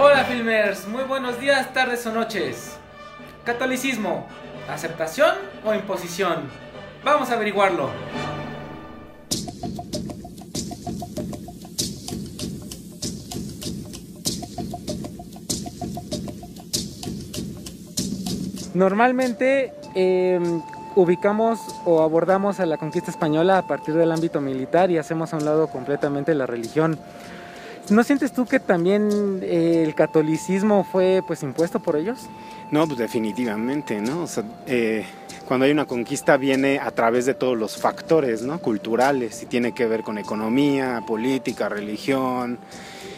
Hola filmers, muy buenos días, tardes o noches. Catolicismo, ¿aceptación o imposición? Vamos a averiguarlo. Normalmente ubicamos o abordamos a la conquista española a partir del ámbito militar y hacemos a un lado completamente la religión. ¿No sientes tú que también el catolicismo fue pues impuesto por ellos? No, pues definitivamente, ¿no? O sea, cuando hay una conquista viene a través de todos los factores, ¿no? Culturales, y tiene que ver con economía, política, religión,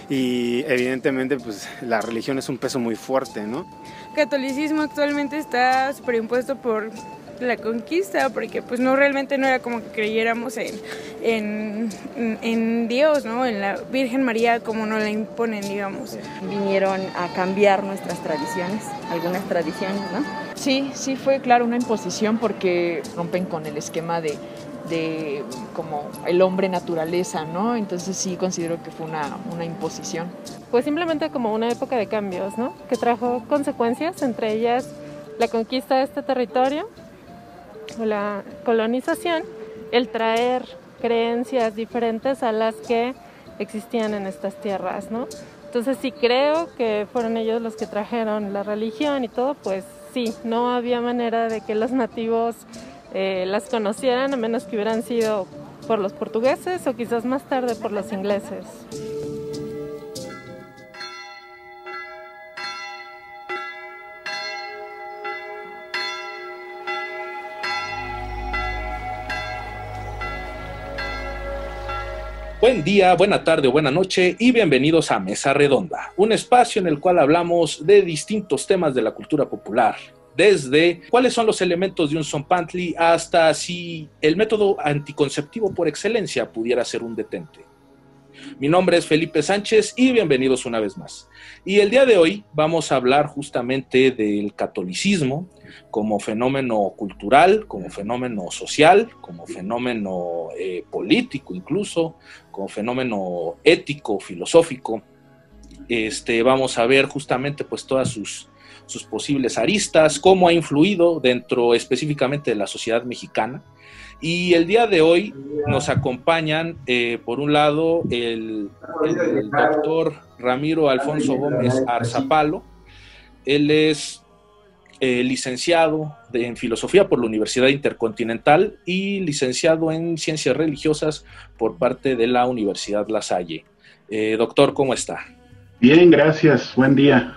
y evidentemente pues la religión es un peso muy fuerte, ¿no? El catolicismo actualmente está superimpuesto por la conquista, porque pues no realmente no era como que creyéramos en Dios, ¿no? En la Virgen María como nos la imponen, digamos. Vinieron a cambiar nuestras tradiciones, algunas tradiciones, ¿no? Sí, fue claro una imposición porque rompen con el esquema de como el hombre naturaleza, ¿no? Entonces sí considero que fue una imposición. Pues simplemente como una época de cambios, ¿no? Que trajo consecuencias, entre ellas la conquista de este territorio, o la colonización, el traer creencias diferentes a las que existían en estas tierras, ¿no? Entonces sí creo que fueron ellos los que trajeron la religión y todo, pues sí, no había manera de que los nativos las conocieran, a menos que hubieran sido por los portugueses o quizás más tarde por los ingleses. Buen día, buena tarde o buena noche y bienvenidos a Mesa Redonda, un espacio en el cual hablamos de distintos temas de la cultura popular, desde cuáles son los elementos de un zompantli hasta si el método anticonceptivo por excelencia pudiera ser un detente. Mi nombre es Felipe Sánchez y bienvenidos una vez más. Y el día de hoy vamos a hablar justamente del catolicismo como fenómeno cultural, como fenómeno social, como fenómeno político incluso, como fenómeno ético, filosófico. Vamos a ver justamente pues todas sus posibles aristas, cómo ha influido dentro específicamente de la sociedad mexicana. Y el día de hoy nos acompañan, por un lado, el doctor Ramiro Alfonso Gómez Arzapalo. Él es licenciado en Filosofía por la Universidad Intercontinental y licenciado en Ciencias Religiosas por parte de la Universidad La Salle. Doctor, ¿cómo está? Bien, gracias. Buen día.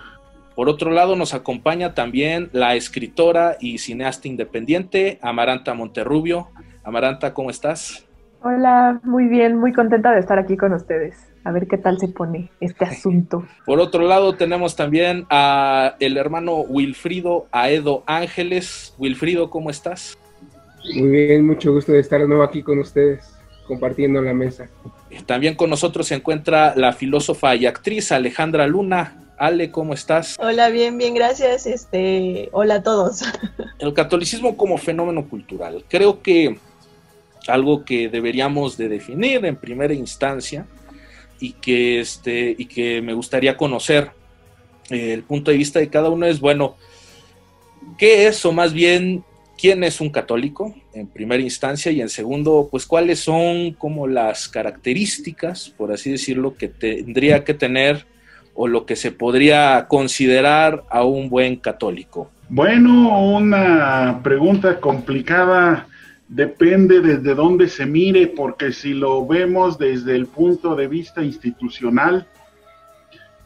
Por otro lado, nos acompaña también la escritora y cineasta independiente Amaranta Monterrubio. Amaranta, ¿cómo estás? Hola, muy bien, muy contenta de estar aquí con ustedes. A ver qué tal se pone este asunto. Por otro lado, tenemos también a el hermano Wilfrido Aedo Ángeles. Wilfrido, ¿cómo estás? Muy bien, mucho gusto de estar de nuevo aquí con ustedes, compartiendo la mesa. También con nosotros se encuentra la filósofa y actriz Alejandra Luna. Ale, ¿cómo estás? Hola, bien, gracias. Hola a todos. El catolicismo como fenómeno cultural. Creo que algo que deberíamos de definir en primera instancia y que me gustaría conocer el punto de vista de cada uno es, bueno, ¿qué es o más bien quién es un católico en primera instancia? Y en segundo, pues cuáles son como las características, por así decirlo, que tendría que tener o lo que se podría considerar a un buen católico. Bueno, una pregunta complicada, depende desde dónde se mire, porque si lo vemos desde el punto de vista institucional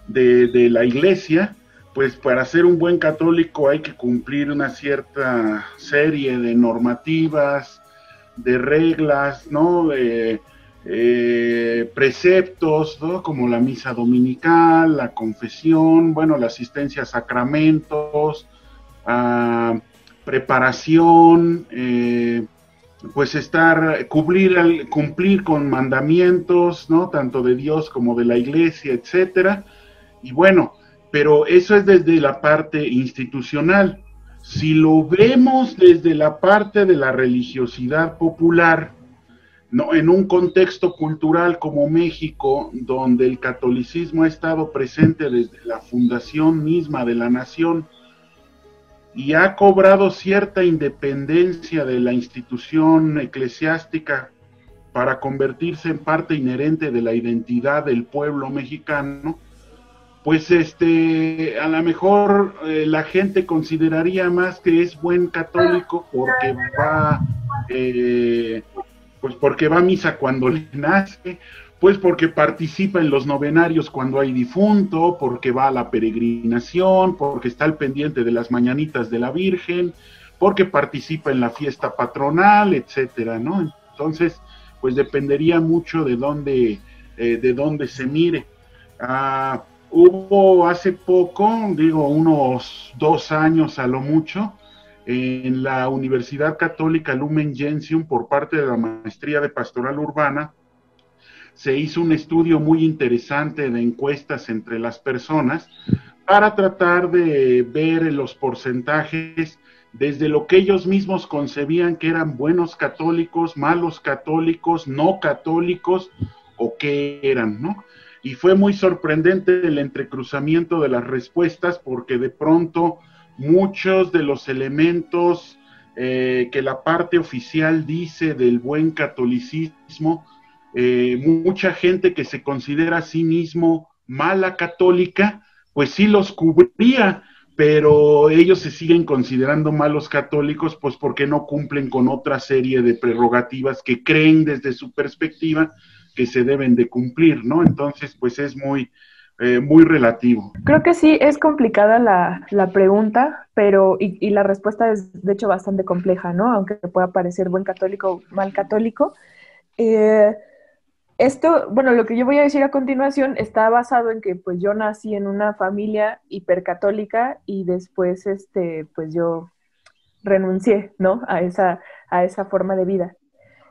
de la Iglesia, pues para ser un buen católico hay que cumplir una cierta serie de normativas, de reglas, ¿no? Preceptos, ¿no? Como la misa dominical, la confesión, bueno, la asistencia a sacramentos, preparación, pues cumplir con mandamientos, ¿no? Tanto de Dios como de la Iglesia, etcétera. Y bueno, pero eso es desde la parte institucional. Si lo vemos desde la parte de la religiosidad popular, no, en un contexto cultural como México, donde el catolicismo ha estado presente desde la fundación misma de la nación y ha cobrado cierta independencia de la institución eclesiástica para convertirse en parte inherente de la identidad del pueblo mexicano, pues a lo mejor la gente consideraría más que es buen católico porque va a misa cuando le nace, pues porque participa en los novenarios cuando hay difunto, porque va a la peregrinación, porque está al pendiente de las mañanitas de la Virgen, porque participa en la fiesta patronal, etcétera, ¿no? Entonces, pues dependería mucho de dónde se mire. Hubo hace poco, unos 2 años a lo mucho, en la Universidad Católica Lumen Gentium, por parte de la Maestría de Pastoral Urbana, se hizo un estudio muy interesante de encuestas entre las personas para tratar de ver los porcentajes desde lo que ellos mismos concebían que eran buenos católicos, malos católicos, no católicos, o qué eran, ¿no? Y fue muy sorprendente el entrecruzamiento de las respuestas, porque de pronto muchos de los elementos que la parte oficial dice del buen catolicismo, mucha gente que se considera a sí mismo mala católica, pues sí los cubría, pero ellos se siguen considerando malos católicos, pues porque no cumplen con otra serie de prerrogativas que creen desde su perspectiva que se deben de cumplir, ¿no? Entonces, pues es muy relativo. Creo que sí, es complicada la pregunta, pero y la respuesta es de hecho bastante compleja, ¿no? Aunque pueda parecer buen católico o mal católico. Bueno, lo que yo voy a decir a continuación está basado en que pues yo nací en una familia hipercatólica y después pues yo renuncié, ¿no? a esa forma de vida.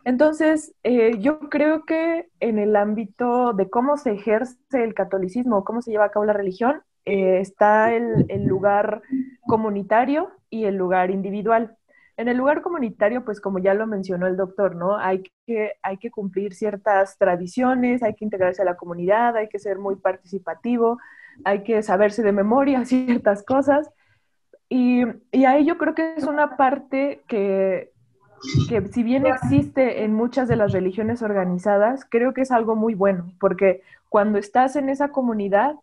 Entonces, yo creo que en el ámbito de cómo se ejerce el catolicismo, cómo se lleva a cabo la religión, está el lugar comunitario y el lugar individual. En el lugar comunitario, pues como ya lo mencionó el doctor, ¿no? Hay que cumplir ciertas tradiciones, hay que integrarse a la comunidad, hay que ser muy participativo, hay que saberse de memoria ciertas cosas. Y ahí yo creo que es una parte que si bien existe en muchas de las religiones organizadas, creo que es algo muy bueno, porque cuando estás en esa comunidad,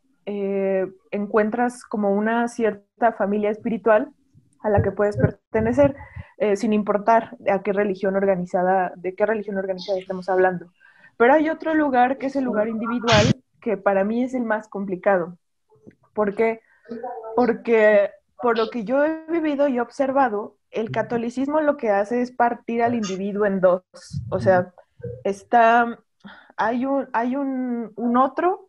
encuentras como una cierta familia espiritual a la que puedes pertenecer, sin importar de qué religión organizada estemos hablando. Pero hay otro lugar que es el lugar individual, que para mí es el más complicado. ¿Por qué? Porque por lo que yo he vivido y observado, el catolicismo lo que hace es partir al individuo en dos. O sea, hay un otro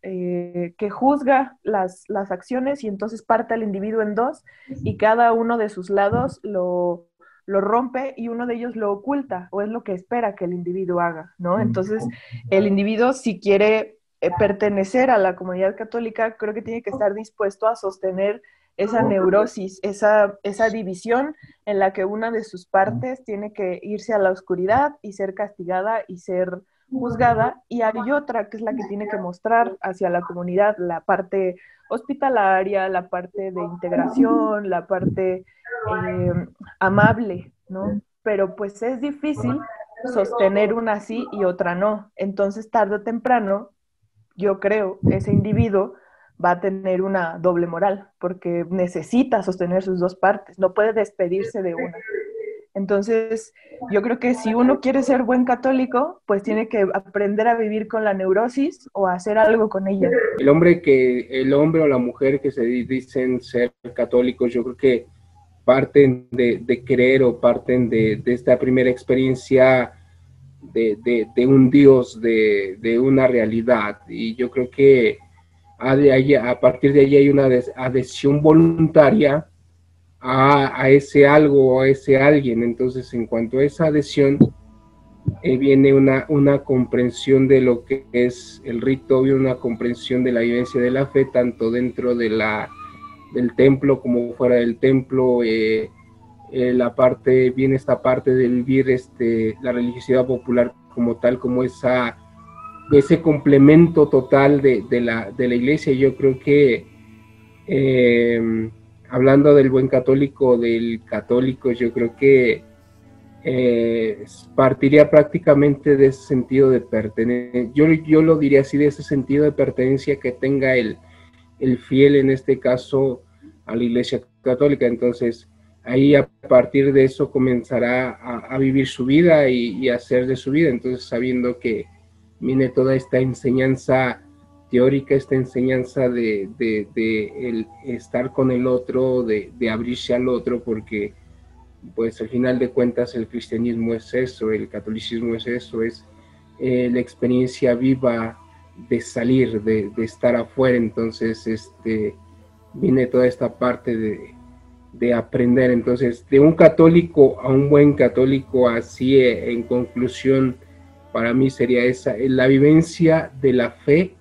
que juzga las acciones y entonces parte al individuo en dos y cada uno de sus lados lo rompe y uno de ellos lo oculta o es lo que espera que el individuo haga, ¿no? Entonces, el individuo, si quiere pertenecer a la comunidad católica, creo que tiene que estar dispuesto a sostener esa neurosis, esa división en la que una de sus partes tiene que irse a la oscuridad y ser castigada y ser juzgada, y hay otra que es la que tiene que mostrar hacia la comunidad la parte hospitalaria, la parte de integración, la parte amable, ¿no? Pero pues es difícil sostener una sí y otra no. Entonces, tarde o temprano, yo creo, ese individuo va a tener una doble moral, porque necesita sostener sus dos partes, no puede despedirse de una. Entonces, yo creo que si uno quiere ser buen católico, pues tiene que aprender a vivir con la neurosis o a hacer algo con ella. El hombre o la mujer que se dicen ser católicos, yo creo que parten de creer o parten de esta primera experiencia de un Dios, de una realidad, y yo creo que a partir de ahí hay una adhesión voluntaria a ese algo, a ese alguien. Entonces, en cuanto a esa adhesión, viene una comprensión de lo que es el rito, y una comprensión de la vivencia de la fe, tanto dentro del templo como fuera del templo, viene esta parte de vivir la religiosidad popular como tal, como ese complemento total de la iglesia. Yo creo que hablando del buen católico, del católico, yo creo que partiría prácticamente de ese sentido de pertenencia. Yo lo diría así, de ese sentido de pertenencia que tenga el fiel, en este caso a la Iglesia Católica. Entonces ahí, a partir de eso, comenzará a vivir su vida y a hacer de su vida. Entonces, sabiendo que viene toda esta enseñanza teórica, esta enseñanza de el estar con el otro, de abrirse al otro, porque pues al final de cuentas el cristianismo es eso, el catolicismo es eso, es la experiencia viva de salir, de estar afuera. Entonces viene toda esta parte de aprender. Entonces, de un católico a un buen católico, así en conclusión, para mí sería esa, la vivencia de la fe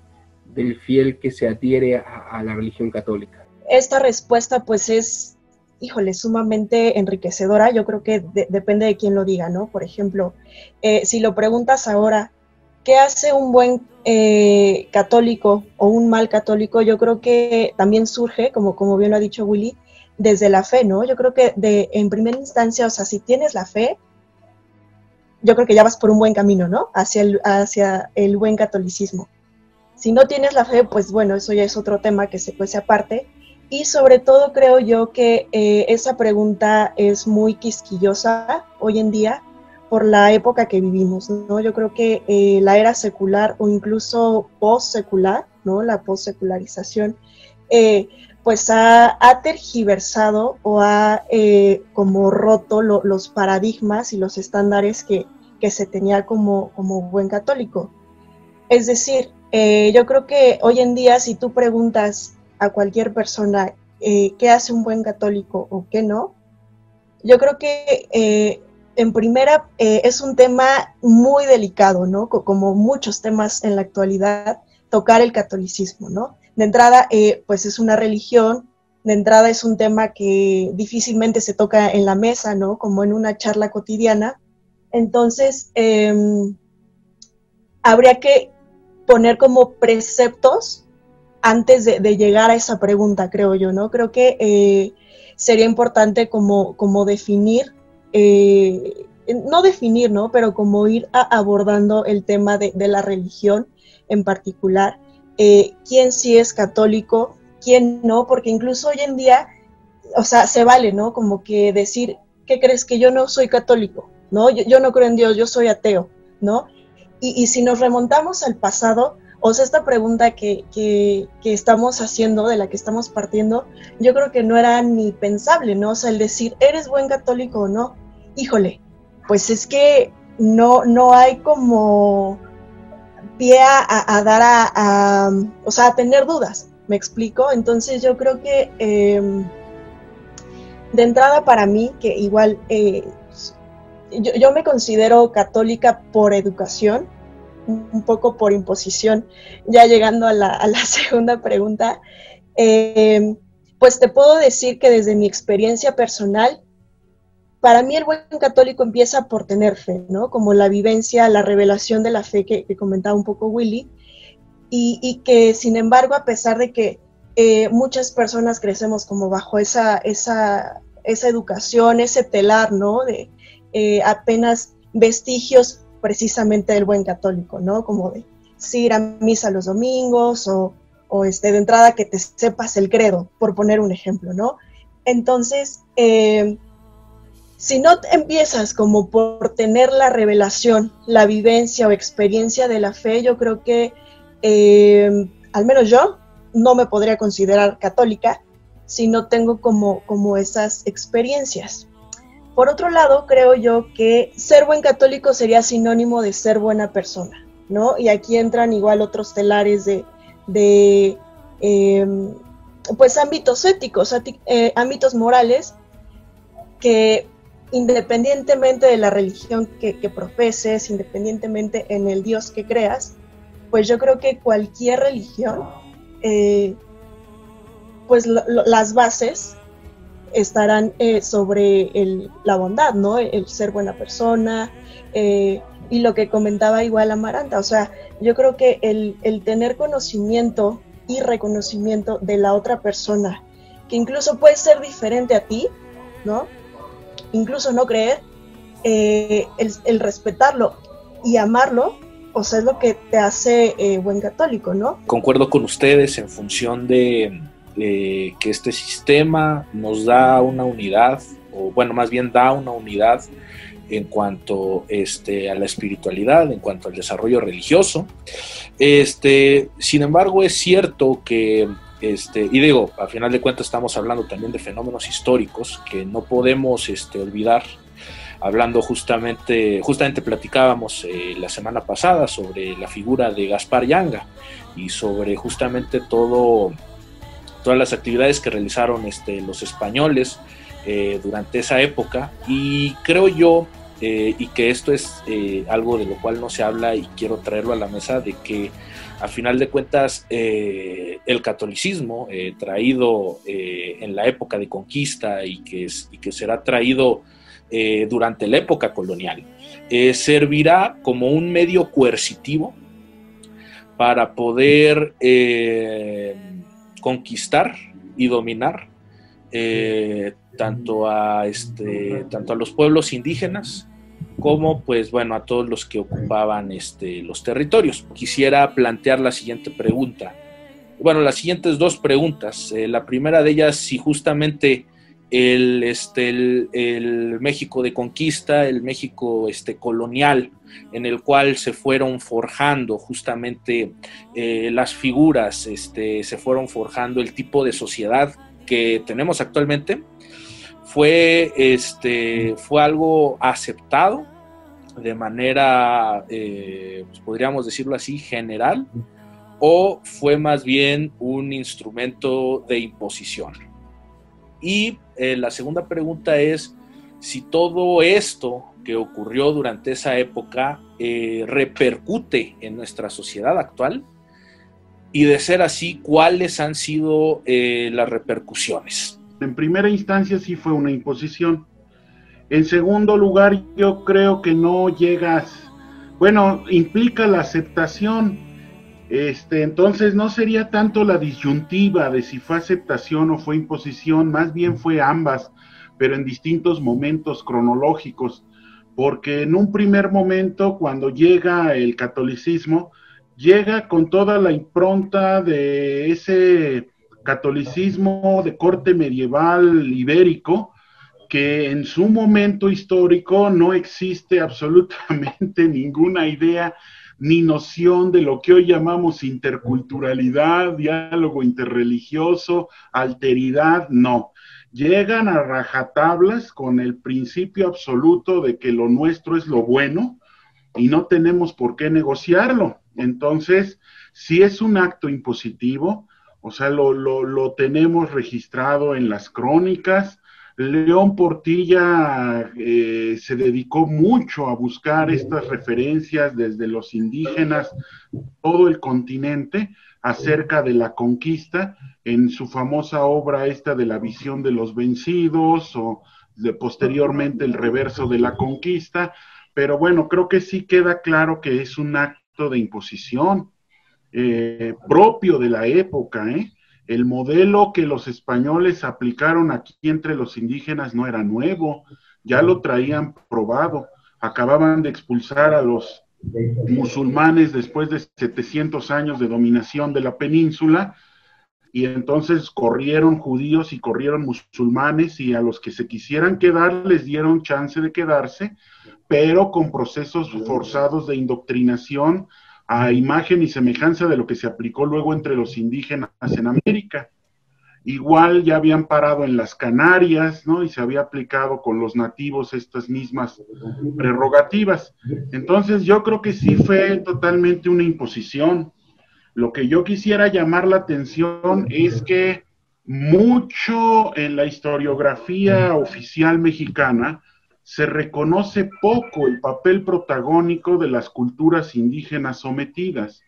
del fiel que se adhiere a la religión católica. Esta respuesta pues es, híjole, sumamente enriquecedora. Yo creo que depende de quién lo diga, ¿no? Por ejemplo, si lo preguntas ahora, ¿qué hace un buen católico o un mal católico? Yo creo que también surge, como bien lo ha dicho Willy, desde la fe, ¿no? Yo creo que en primera instancia, o sea, si tienes la fe, yo creo que ya vas por un buen camino, ¿no? Hacia el buen catolicismo. Si no tienes la fe, pues bueno, eso ya es otro tema que se cuece aparte. Y sobre todo creo yo que esa pregunta es muy quisquillosa hoy en día por la época que vivimos, ¿no? Yo creo que la era secular o incluso post-secular, ¿no? La post-secularización, pues ha tergiversado o ha como roto los paradigmas y los estándares que se tenía como buen católico. Es decir, yo creo que hoy en día, si tú preguntas a cualquier persona qué hace un buen católico o qué no, yo creo que en primera es un tema muy delicado, ¿no? Como muchos temas en la actualidad, tocar el catolicismo, ¿no? De entrada, pues es una religión, de entrada es un tema que difícilmente se toca en la mesa, ¿no? Como en una charla cotidiana. Entonces, habría que poner como preceptos antes de llegar a esa pregunta, creo yo, ¿no? Creo que sería importante como definir, no definir, ¿no? Pero como ir abordando el tema de la religión en particular, quién sí es católico, quién no, porque incluso hoy en día, o sea, se vale, ¿no? Como que decir, ¿qué crees? Que yo no soy católico, ¿no? Yo no creo en Dios, yo soy ateo, ¿no? Y si nos remontamos al pasado, o sea, esta pregunta que estamos haciendo, de la que estamos partiendo, yo creo que no era ni pensable, ¿no? O sea, el decir, ¿eres buen católico o no? Híjole, pues es que no hay como pie a dar o sea, a tener dudas, ¿me explico? Entonces yo creo que de entrada para mí, que igual yo me considero católica por educación, un poco por imposición. Ya llegando a la segunda pregunta, pues te puedo decir que desde mi experiencia personal, para mí el buen católico empieza por tener fe, ¿no? Como la vivencia, la revelación de la fe que comentaba un poco Willy, y que sin embargo, a pesar de que muchas personas crecemos como bajo esa educación, ese telar, ¿no? De apenas vestigios precisamente del buen católico, ¿no? Como de sí, ir a misa los domingos o de entrada que te sepas el credo, por poner un ejemplo, ¿no? Entonces, si no empiezas como por tener la revelación, la vivencia o experiencia de la fe, yo creo que al menos yo no me podría considerar católica si no tengo como esas experiencias. Por otro lado, creo yo que ser buen católico sería sinónimo de ser buena persona, ¿no? Y aquí entran igual otros telares de pues ámbitos éticos, ámbitos morales, que independientemente de la religión que profeses, independientemente en el Dios que creas, pues yo creo que cualquier religión, pues las bases estarán sobre la bondad, ¿no? El ser buena persona, y lo que comentaba igual Amaranta, o sea, yo creo que el tener conocimiento y reconocimiento de la otra persona, que incluso puede ser diferente a ti, ¿no? Incluso no creer, el respetarlo y amarlo, o sea, es lo que te hace buen católico, ¿no? Concuerdo con ustedes en función de que este sistema nos da una unidad, o bueno, más bien da una unidad en cuanto a la espiritualidad, en cuanto al desarrollo religioso. Sin embargo, es cierto que, y digo, a final de cuentas estamos hablando también de fenómenos históricos que no podemos olvidar. Hablando justamente platicábamos la semana pasada sobre la figura de Gaspar Yanga y sobre justamente todas las actividades que realizaron los españoles durante esa época, y creo yo, y que esto es algo de lo cual no se habla y quiero traerlo a la mesa, de que a final de cuentas el catolicismo traído en la época de conquista y que será traído durante la época colonial, servirá como un medio coercitivo para poder conquistar y dominar tanto a los pueblos indígenas como, pues bueno, a todos los que ocupaban los territorios. Quisiera plantear la siguiente pregunta, bueno, las siguientes dos preguntas. La primera de ellas, si justamente el México de conquista, el México colonial, en el cual se fueron forjando justamente las figuras, se fueron forjando el tipo de sociedad que tenemos actualmente, fue algo aceptado de manera, pues podríamos decirlo así, general, o fue más bien un instrumento de imposición. Y la segunda pregunta es si todo esto que ocurrió durante esa época repercute en nuestra sociedad actual, y de ser así, ¿cuáles han sido las repercusiones? En primera instancia sí fue una imposición. En segundo lugar, yo creo que no llegas, bueno, implica la aceptación. Entonces no sería tanto la disyuntiva de si fue aceptación o fue imposición, más bien fue ambas, pero en distintos momentos cronológicos, porque en un primer momento, cuando llega el catolicismo, llega con toda la impronta de ese catolicismo de corte medieval ibérico, que en su momento histórico no existe absolutamente ninguna idea ni noción de lo que hoy llamamos interculturalidad, diálogo interreligioso, alteridad, no. Llegan a rajatablas con el principio absoluto de que lo nuestro es lo bueno y no tenemos por qué negociarlo. Entonces, si es un acto impositivo, o sea, lo tenemos registrado en las crónicas. León Portilla se dedicó mucho a buscar estas referencias desde los indígenas, todo el continente, acerca de la conquista, en su famosa obra esta de la visión de los vencidos, o posteriormente el reverso de la conquista, pero bueno, creo que sí queda claro que es un acto de imposición propio de la época, El modelo que los españoles aplicaron aquí entre los indígenas no era nuevo, ya lo traían probado. Acababan de expulsar a los musulmanes después de 700 años de dominación de la península, y entonces corrieron judíos y corrieron musulmanes, y a los que se quisieran quedar les dieron chance de quedarse, pero con procesos forzados de indoctrinación a imagen y semejanza de lo que se aplicó luego entre los indígenas en América. Igual ya habían parado en las Canarias, ¿no? Y se había aplicado con los nativos estas mismas prerrogativas. Entonces yo creo que sí fue totalmente una imposición. Lo que yo quisiera llamar la atención es que mucho en la historiografía oficial mexicana se reconoce poco el papel protagónico de las culturas indígenas sometidas.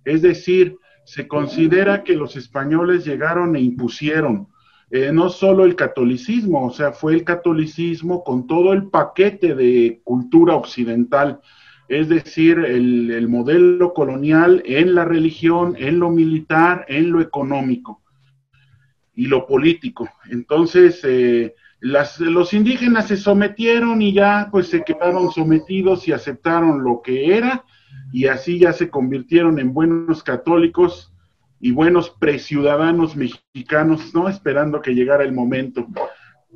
Es decir, se considera que los españoles llegaron e impusieron, no solo el catolicismo, o sea, fue el catolicismo con todo el paquete de cultura occidental, es decir, el modelo colonial en la religión, en lo militar, en lo económico y lo político. Entonces, los indígenas se sometieron y ya pues se quedaron sometidos y aceptaron lo que era, y así ya se convirtieron en buenos católicos y buenos preciudadanos mexicanos, ¿no? Esperando que llegara el momento.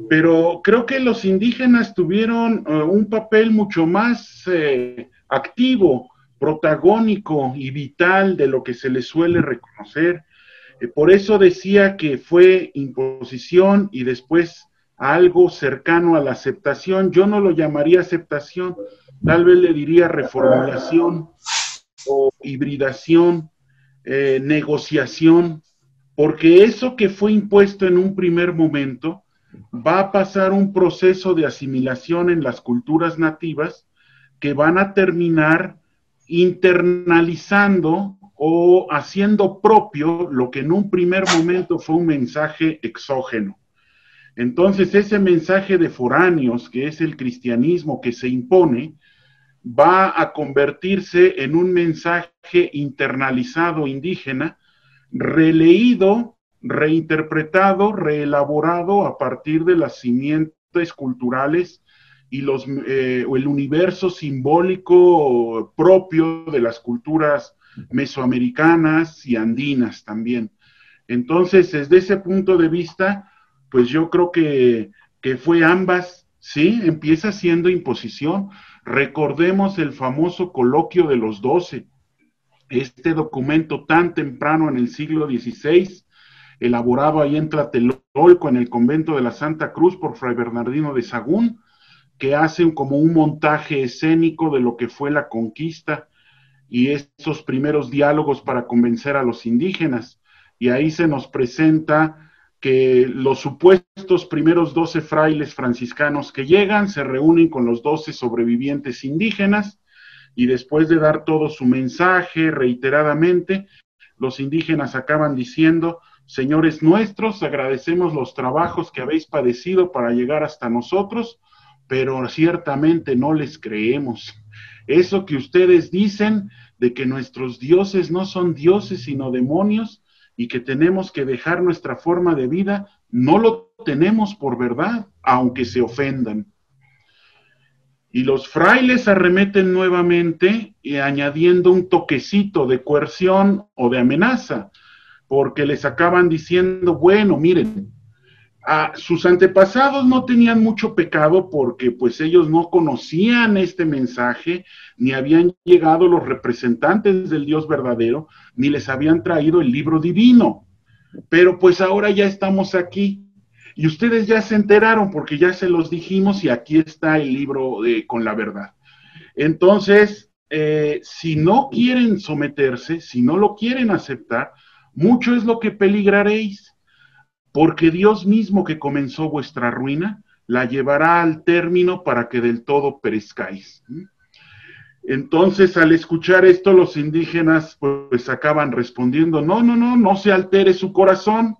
Pero creo que los indígenas tuvieron un papel mucho más activo, protagónico y vital de lo que se les suele reconocer. Por eso decía que fue imposición y después algo cercano a la aceptación. Yo no lo llamaría aceptación, tal vez le diría reformulación o hibridación, negociación, porque eso que fue impuesto en un primer momento va a pasar un proceso de asimilación en las culturas nativas que van a terminar internalizando o haciendo propio lo que en un primer momento fue un mensaje exógeno. Entonces, ese mensaje de foráneos, que es el cristianismo que se impone, va a convertirse en un mensaje internalizado indígena, releído, reinterpretado, reelaborado a partir de las simientes culturales y el universo simbólico propio de las culturas mesoamericanas y andinas también. Entonces, desde ese punto de vista, pues yo creo que fue ambas, ¿sí? Empieza siendo imposición. Recordemos el famoso Coloquio de los 12, este documento tan temprano en el siglo XVI, elaborado ahí en Tlatelolco, en el convento de la Santa Cruz, por Fray Bernardino de Sahagún, que hace como un montaje escénico de lo que fue la conquista y esos primeros diálogos para convencer a los indígenas. Y ahí se nos presenta que los supuestos primeros 12 frailes franciscanos que llegan se reúnen con los 12 sobrevivientes indígenas, y después de dar todo su mensaje reiteradamente, los indígenas acaban diciendo: señores nuestros, agradecemos los trabajos que habéis padecido para llegar hasta nosotros, pero ciertamente no les creemos. Eso que ustedes dicen de que nuestros dioses no son dioses sino demonios y que tenemos que dejar nuestra forma de vida, no lo tenemos por verdad, aunque se ofendan. Y los frailes arremeten nuevamente, añadiendo un toquecito de coerción o de amenaza, porque les acaban diciendo: bueno, miren, sus antepasados no tenían mucho pecado porque pues ellos no conocían este mensaje, ni habían llegado los representantes del Dios verdadero, ni les habían traído el libro divino. Pero pues ahora ya estamos aquí, y ustedes ya se enteraron porque ya se los dijimos, y aquí está el libro con la verdad. Entonces, si no quieren someterse, si no lo quieren aceptar, mucho es lo que peligraréis, porque Dios mismo que comenzó vuestra ruina, la llevará al término para que del todo perezcáis. Entonces, al escuchar esto, los indígenas pues acaban respondiendo: no se altere su corazón,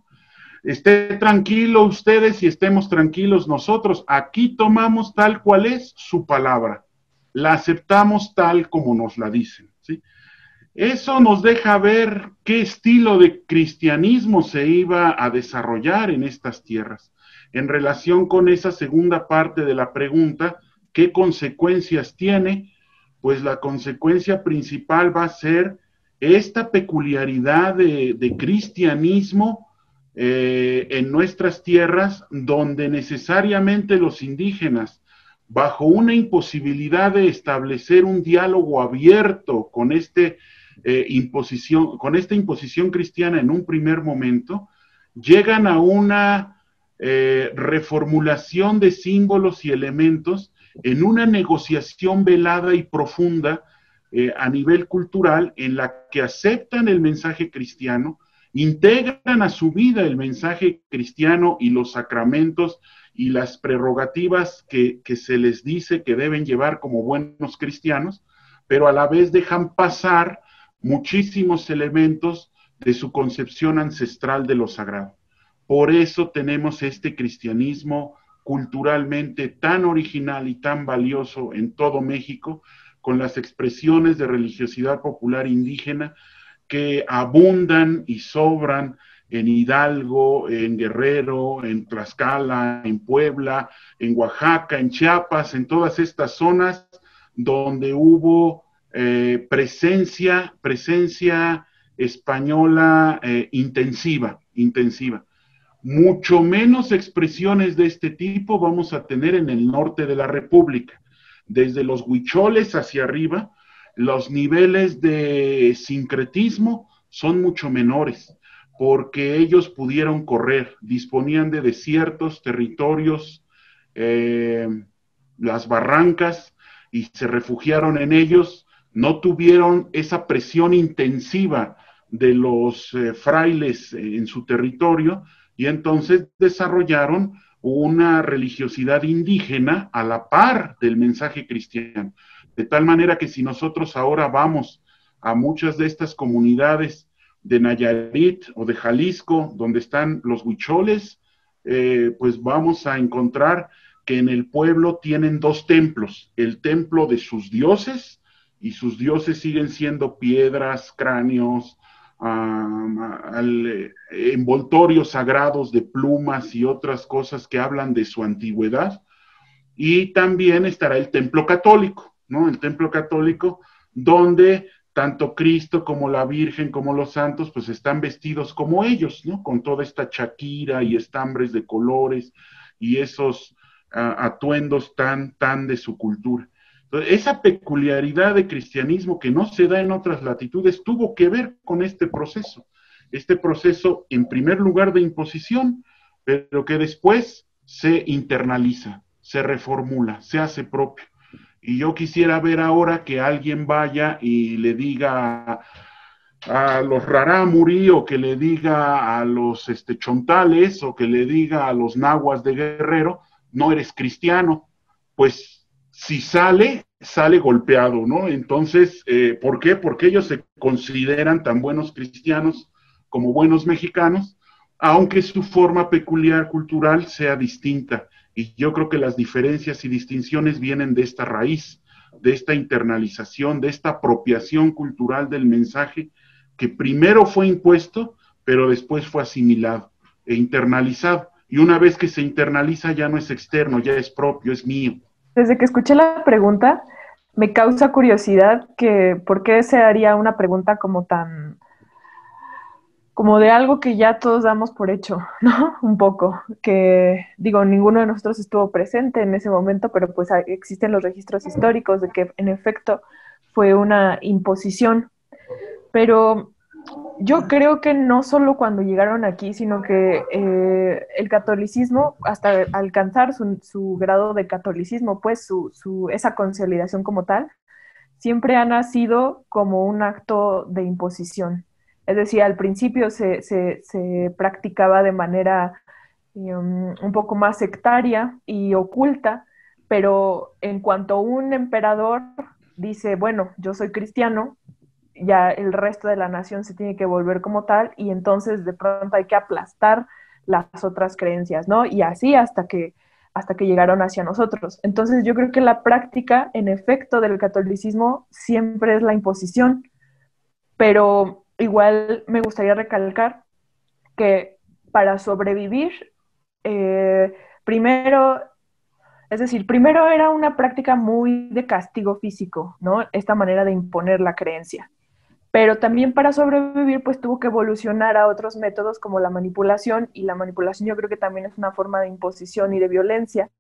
esté tranquilo ustedes y estemos tranquilos nosotros, aquí tomamos tal cual es su palabra, la aceptamos tal como nos la dicen, ¿sí? Eso nos deja ver qué estilo de cristianismo se iba a desarrollar en estas tierras. En relación con esa segunda parte de la pregunta, ¿qué consecuencias tiene? Pues la consecuencia principal va a ser esta peculiaridad de cristianismo en nuestras tierras, donde necesariamente los indígenas, bajo una imposibilidad de establecer un diálogo abierto con esta imposición cristiana en un primer momento, llegan a una reformulación de símbolos y elementos en una negociación velada y profunda a nivel cultural, en la que aceptan el mensaje cristiano, integran a su vida el mensaje cristiano y los sacramentos y las prerrogativas que se les dice que deben llevar como buenos cristianos, pero a la vez dejan pasar muchísimos elementos de su concepción ancestral de lo sagrado. Por eso tenemos este cristianismo culturalmente tan original y tan valioso en todo México, con las expresiones de religiosidad popular indígena que abundan y sobran en Hidalgo, en Guerrero, en Tlaxcala, en Puebla, en Oaxaca, en Chiapas, en todas estas zonas donde hubo presencia española intensiva. Mucho menos expresiones de este tipo vamos a tener en el norte de la República. Desde los huicholes hacia arriba, los niveles de sincretismo son mucho menores, porque ellos pudieron correr, disponían de desiertos, territorios, las barrancas, y se refugiaron en ellos, no tuvieron esa presión intensiva de los frailes en su territorio, y entonces desarrollaron una religiosidad indígena a la par del mensaje cristiano. De tal manera que si nosotros ahora vamos a muchas de estas comunidades de Nayarit o de Jalisco, donde están los huicholes, pues vamos a encontrar que en el pueblo tienen dos templos, el templo de sus dioses, y sus dioses siguen siendo piedras, cráneos, envoltorios sagrados de plumas y otras cosas que hablan de su antigüedad. Y también estará el templo católico, ¿no? El templo católico, donde tanto Cristo como la Virgen como los santos pues están vestidos como ellos, ¿no? Con toda esta chaquira y estambres de colores y esos atuendos tan de su cultura. Entonces, esa peculiaridad de cristianismo que no se da en otras latitudes tuvo que ver con este proceso en primer lugar de imposición, pero que después se internaliza, se reformula, se hace propio. Y yo quisiera ver ahora que alguien vaya y le diga a los rarámuri, o que le diga a los chontales, o que le diga a los nahuas de Guerrero, no eres cristiano. Pues si sale golpeado, ¿no? Entonces, ¿por qué? Porque ellos se consideran tan buenos cristianos como buenos mexicanos, aunque su forma peculiar cultural sea distinta. Y yo creo que las diferencias y distinciones vienen de esta raíz, de esta internalización, de esta apropiación cultural del mensaje, que primero fue impuesto, pero después fue asimilado e internalizado. Y una vez que se internaliza ya no es externo, ya es propio, es mío. Desde que escuché la pregunta, me causa curiosidad que por qué se haría una pregunta como de algo que ya todos damos por hecho, ¿no? Un poco, que digo, ninguno de nosotros estuvo presente en ese momento, pero pues existen los registros históricos de que en efecto fue una imposición. Pero yo creo que no solo cuando llegaron aquí, sino que el catolicismo, hasta alcanzar su grado de catolicismo, pues esa consolidación como tal, siempre ha nacido como un acto de imposición. Es decir, al principio se practicaba de manera un poco más sectaria y oculta, pero en cuanto un emperador dice, bueno, yo soy cristiano, ya el resto de la nación se tiene que volver como tal, y entonces de pronto hay que aplastar las otras creencias, ¿no? Y así hasta que llegaron hacia nosotros. Entonces yo creo que la práctica, en efecto, del catolicismo siempre es la imposición, pero igual me gustaría recalcar que para sobrevivir, primero era una práctica muy de castigo físico, ¿no? Esta manera de imponer la creencia. Pero también para sobrevivir, pues tuvo que evolucionar a otros métodos como la manipulación, y la manipulación yo creo que también es una forma de imposición y de violencia,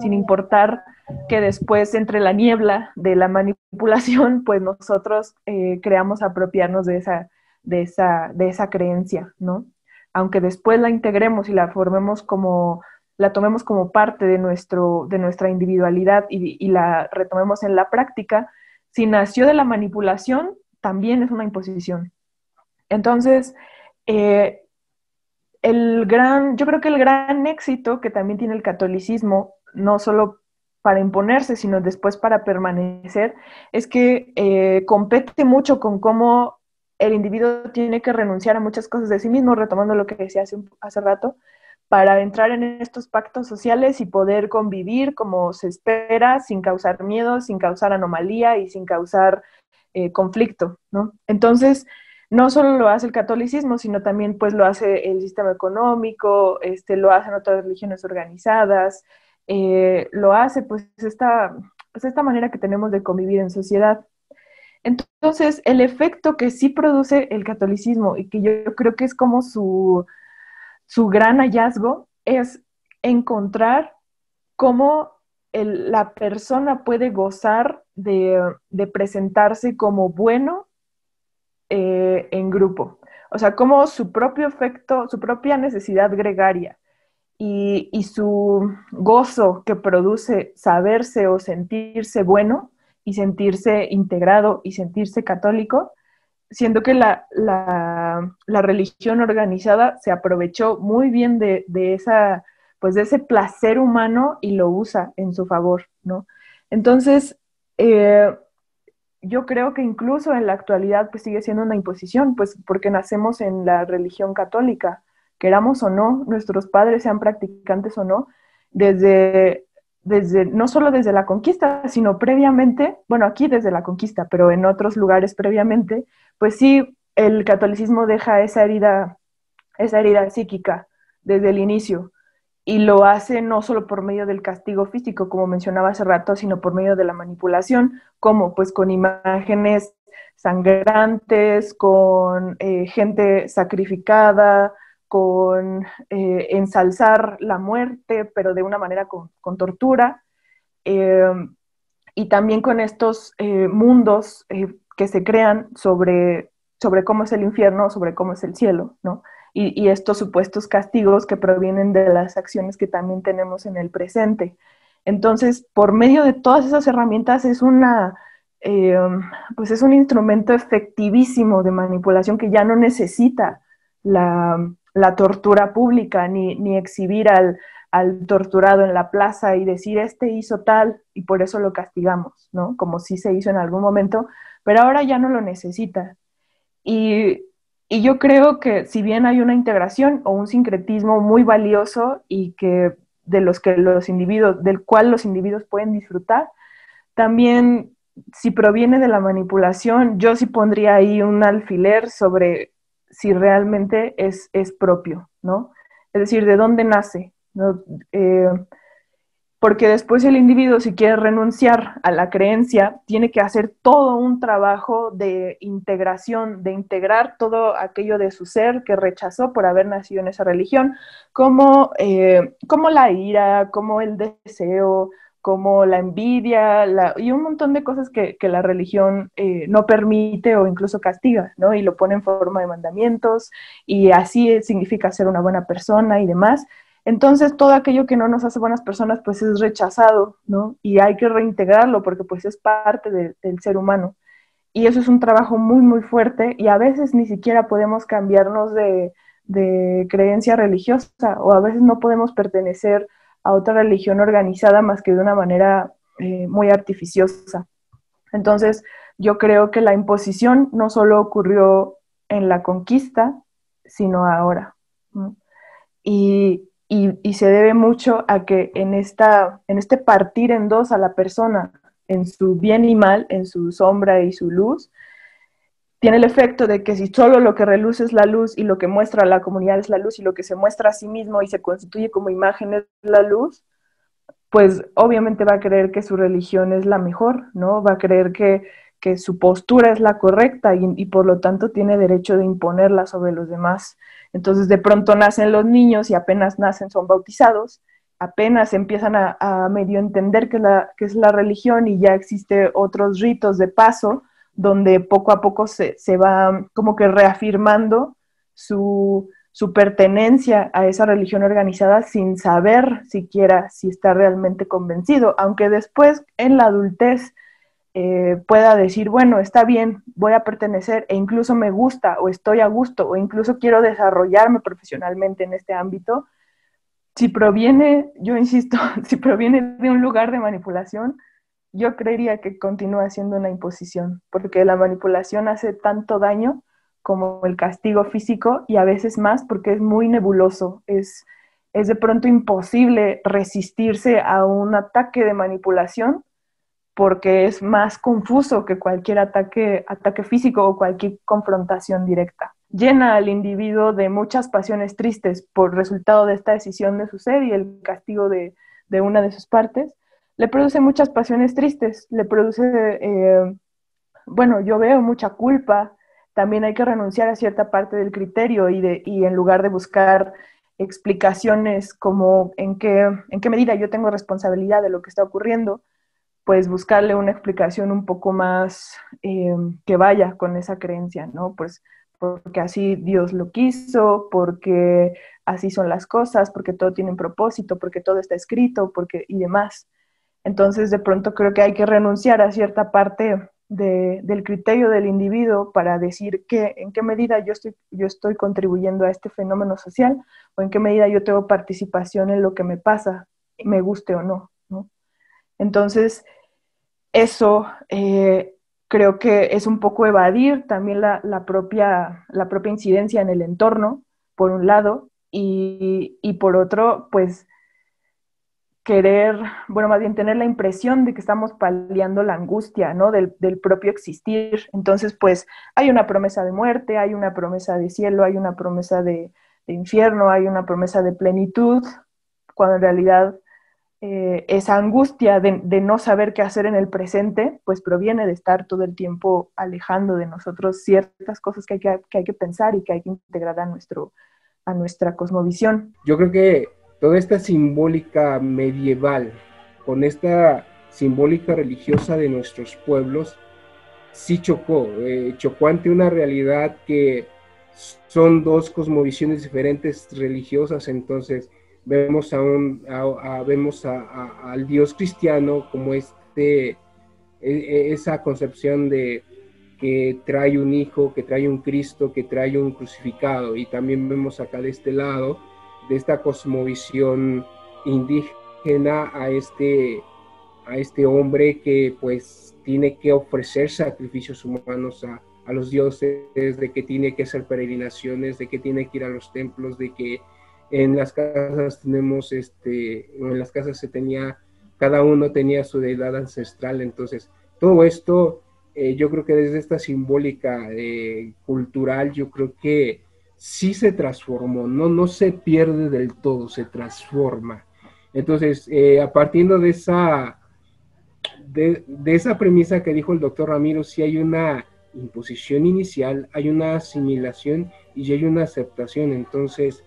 sin importar que después, entre la niebla de la manipulación, pues nosotros creamos apropiarnos de esa creencia, ¿no? Aunque después la integremos y la tomemos como parte de nuestra individualidad y la retomemos en la práctica, si nació de la manipulación, también es una imposición. Entonces, yo creo que el gran éxito que también tiene el catolicismo, no solo para imponerse, sino después para permanecer, es que compete mucho con cómo el individuo tiene que renunciar a muchas cosas de sí mismo, retomando lo que decía hace rato, para entrar en estos pactos sociales y poder convivir como se espera, sin causar miedo, sin causar anomalía y sin causar conflicto, ¿no? Entonces, no solo lo hace el catolicismo, sino también pues lo hace el sistema económico, lo hacen otras religiones organizadas, lo hace pues esta manera que tenemos de convivir en sociedad. Entonces, el efecto que sí produce el catolicismo y que yo creo que es como su gran hallazgo es encontrar cómo la persona puede gozar de presentarse como bueno en grupo. O sea, cómo su propio efecto, su propia necesidad gregaria y su gozo que produce saberse o sentirse bueno y sentirse integrado y sentirse católico, siendo que la religión organizada se aprovechó muy bien de ese placer humano y lo usa en su favor, ¿no? Entonces, yo creo que incluso en la actualidad pues sigue siendo una imposición, pues porque nacemos en la religión católica, queramos o no, nuestros padres sean practicantes o no, no solo desde la conquista, sino previamente, bueno, aquí desde la conquista, pero en otros lugares previamente, pues sí, el catolicismo deja esa herida psíquica desde el inicio, y lo hace no solo por medio del castigo físico, como mencionaba hace rato, sino por medio de la manipulación, como pues con imágenes sangrantes, con gente sacrificada, con ensalzar la muerte, pero de una manera con tortura, y también con estos mundos que se crean sobre cómo es el infierno, sobre cómo es el cielo, ¿no? Y estos supuestos castigos que provienen de las acciones que también tenemos en el presente. Entonces, por medio de todas esas herramientas pues es un instrumento efectivísimo de manipulación que ya no necesita la tortura pública ni exhibir al torturado en la plaza y decir, hizo tal y por eso lo castigamos, ¿no? Como sí se hizo en algún momento, pero ahora ya no lo necesita. Y yo creo que si bien hay una integración o un sincretismo muy valioso y que del cual los individuos pueden disfrutar, también si proviene de la manipulación, yo sí pondría ahí un alfiler sobre si realmente es propio, ¿no? Es decir, ¿de dónde nace? ¿No? Porque después el individuo, si quiere renunciar a la creencia, tiene que hacer todo un trabajo de integración, de integrar todo aquello de su ser que rechazó por haber nacido en esa religión, como la ira, como el deseo, como la envidia, y un montón de cosas que la religión no permite o incluso castiga, ¿no? Y lo pone en forma de mandamientos, y así significa ser una buena persona y demás. Entonces, todo aquello que no nos hace buenas personas, pues es rechazado, ¿no? Y hay que reintegrarlo porque pues es parte del ser humano. Y eso es un trabajo muy, muy fuerte y a veces ni siquiera podemos cambiarnos de creencia religiosa o a veces no podemos pertenecer a otra religión organizada más que de una manera muy artificiosa. Entonces, yo creo que la imposición no solo ocurrió en la conquista, sino ahora, ¿no? Y se debe mucho a que en este partir en dos a la persona, en su bien y mal, en su sombra y su luz, tiene el efecto de que si solo lo que reluce es la luz y lo que muestra a la comunidad es la luz y lo que se muestra a sí mismo y se constituye como imagen es la luz, pues obviamente va a creer que su religión es la mejor, ¿no? Va a creer que su postura es la correcta y por lo tanto tiene derecho de imponerla sobre los demás. Entonces de pronto nacen los niños y apenas nacen son bautizados, apenas empiezan a medio entender qué es la religión y ya existe otros ritos de paso donde poco a poco se va como que reafirmando su pertenencia a esa religión organizada sin saber siquiera si está realmente convencido, aunque después en la adultez pueda decir, bueno, está bien, voy a pertenecer e incluso me gusta o estoy a gusto o incluso quiero desarrollarme profesionalmente en este ámbito. Si proviene, yo insisto, si proviene de un lugar de manipulación, yo creería que continúa siendo una imposición, porque la manipulación hace tanto daño como el castigo físico y a veces más porque es muy nebuloso, es de pronto imposible resistirse a un ataque de manipulación porque es más confuso que cualquier ataque físico o cualquier confrontación directa. Llena al individuo de muchas pasiones tristes por resultado de esta decisión de su ser y el castigo de una de sus partes. Le produce muchas pasiones tristes, le produce, yo veo mucha culpa. También hay que renunciar a cierta parte del criterio y en lugar de buscar explicaciones como en qué medida yo tengo responsabilidad de lo que está ocurriendo, pues buscarle una explicación un poco más que vaya con esa creencia, ¿no? Pues porque así Dios lo quiso, porque así son las cosas, porque todo tiene un propósito, porque todo está escrito, y demás. Entonces, de pronto creo que hay que renunciar a cierta parte del criterio del individuo para decir en qué medida yo estoy contribuyendo a este fenómeno social o en qué medida yo tengo participación en lo que me pasa, me guste o no, ¿no? Entonces, eso creo que es un poco evadir también la propia incidencia en el entorno, por un lado, y por otro, pues más bien tener la impresión de que estamos paliando la angustia, ¿no? Del propio existir. Entonces, pues, hay una promesa de muerte, hay una promesa de cielo, hay una promesa de infierno, hay una promesa de plenitud, cuando en realidad esa angustia de no saber qué hacer en el presente, pues proviene de estar todo el tiempo alejando de nosotros ciertas cosas que hay que pensar y que hay que integrar a nuestra cosmovisión. Yo creo que toda esta simbólica medieval, con esta simbólica religiosa de nuestros pueblos, sí chocó ante una realidad que son dos cosmovisiones diferentes religiosas. Entonces vemos al Dios cristiano como esa concepción de que trae un hijo, que trae un Cristo, que trae un crucificado, y también vemos acá de este lado de esta cosmovisión indígena a este hombre que pues tiene que ofrecer sacrificios humanos a los dioses, de que tiene que hacer peregrinaciones, de que tiene que ir a los templos, de que en las casas cada uno tenía su deidad ancestral. Entonces todo esto yo creo que desde esta simbólica cultural, yo creo que sí se transformó, no se pierde del todo, se transforma. Entonces, a partir de esa premisa que dijo el doctor Ramiro, sí hay una imposición inicial, hay una asimilación y hay una aceptación. Entonces,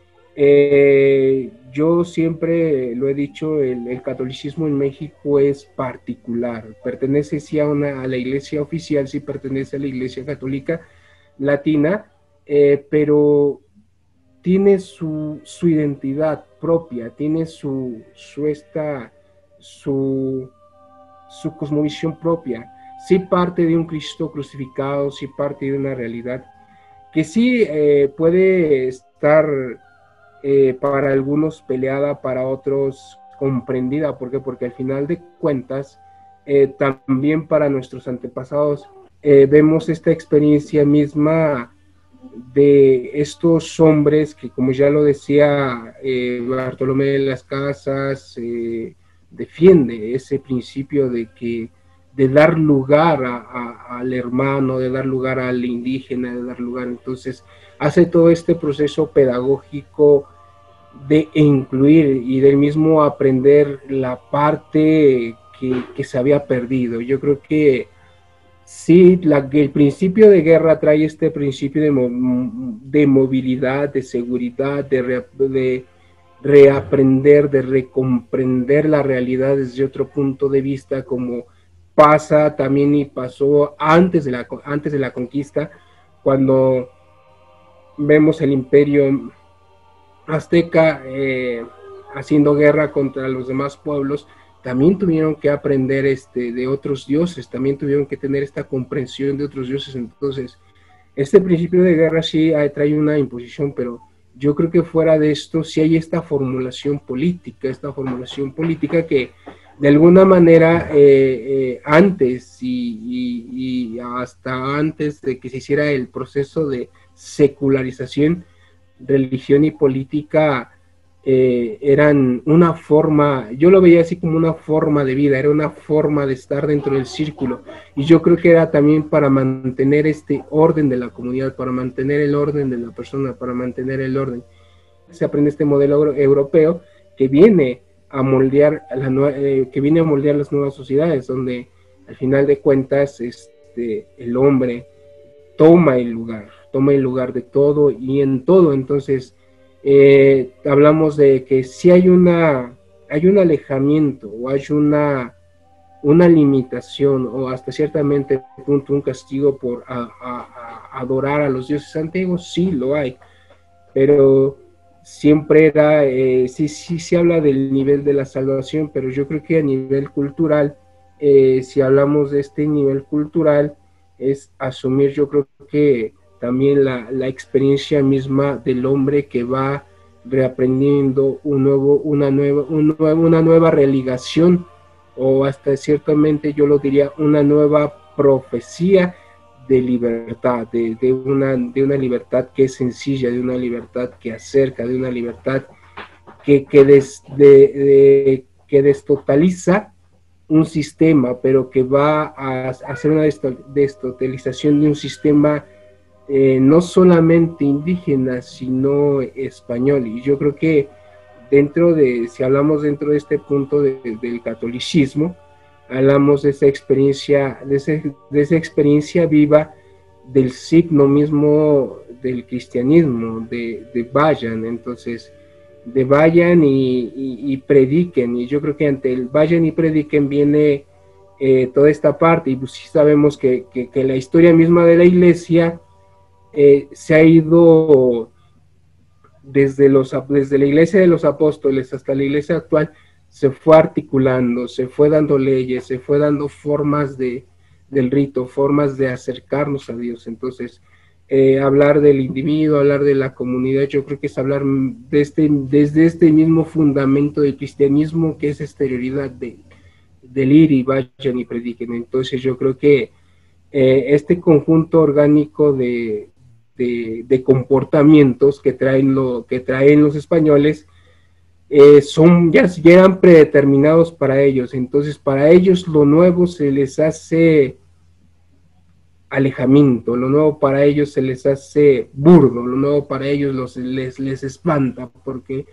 yo siempre lo he dicho, el catolicismo en México es particular, pertenece sí a la iglesia oficial, sí pertenece a la iglesia católica latina, pero tiene su identidad propia, tiene su cosmovisión propia, sí parte de un Cristo crucificado, sí parte de una realidad que sí puede estar para algunos peleada, para otros comprendida. ¿Por qué? Porque al final de cuentas, también para nuestros antepasados, vemos esta experiencia misma de estos hombres que, como ya lo decía Bartolomé de las Casas, defiende ese principio de dar lugar al hermano, de dar lugar al indígena, de dar lugar. Entonces hace todo este proceso pedagógico de incluir y del mismo aprender la parte que se había perdido. Yo creo que sí, el principio de guerra trae este principio de movilidad, de seguridad, de reaprender, de recomprender la realidad desde otro punto de vista, como pasa también y pasó antes de la conquista, cuando vemos el imperio azteca haciendo guerra contra los demás pueblos. También tuvieron que aprender de otros dioses, también tuvieron que tener esta comprensión de otros dioses. Entonces, este principio de guerra sí trae una imposición, pero yo creo que fuera de esto sí hay esta formulación política que de alguna manera antes y hasta antes de que se hiciera el proceso de secularización, religión y política eran una forma, yo lo veía así como una forma de vida, era una forma de estar dentro del círculo, y yo creo que era también para mantener este orden de la comunidad, para mantener el orden de la persona, para mantener el orden. Se aprende este modelo europeo que viene a moldear las nuevas sociedades, donde al final de cuentas el hombre toma el lugar de todo y en todo. Entonces hablamos de que si hay un alejamiento o hay una limitación o hasta ciertamente un castigo por adorar a los dioses antiguos, sí lo hay, pero siempre era, sí se habla del nivel de la salvación, pero yo creo que a nivel cultural, si hablamos de este nivel cultural, es asumir, yo creo que también la experiencia misma del hombre que va reaprendiendo una nueva religación, o hasta ciertamente yo lo diría una nueva profecía de libertad, de una libertad que es sencilla, de una libertad que acerca, de una libertad que destotaliza un sistema, pero que va a hacer una destotalización de un sistema no solamente indígena, sino español. Y yo creo que si hablamos dentro de este punto del catolicismo, hablamos de esa experiencia, de esa experiencia viva del signo mismo del cristianismo, de vayan. Entonces, de vayan y prediquen, y yo creo que ante el vayan y prediquen viene toda esta parte, y pues sí sabemos que la historia misma de la iglesia se ha ido desde la iglesia de los apóstoles hasta la iglesia actual, se fue articulando, se fue dando leyes, se fue dando formas del rito, formas de acercarnos a Dios. Entonces, hablar del individuo, hablar de la comunidad, yo creo que es hablar desde este mismo fundamento del cristianismo, que es exterioridad del ir y vayan y prediquen. Entonces yo creo que este conjunto orgánico de comportamientos que traen los españoles ya eran predeterminados para ellos. Entonces para ellos lo nuevo se les hace alejamiento, lo nuevo para ellos se les hace burdo, lo nuevo para ellos les espanta, porque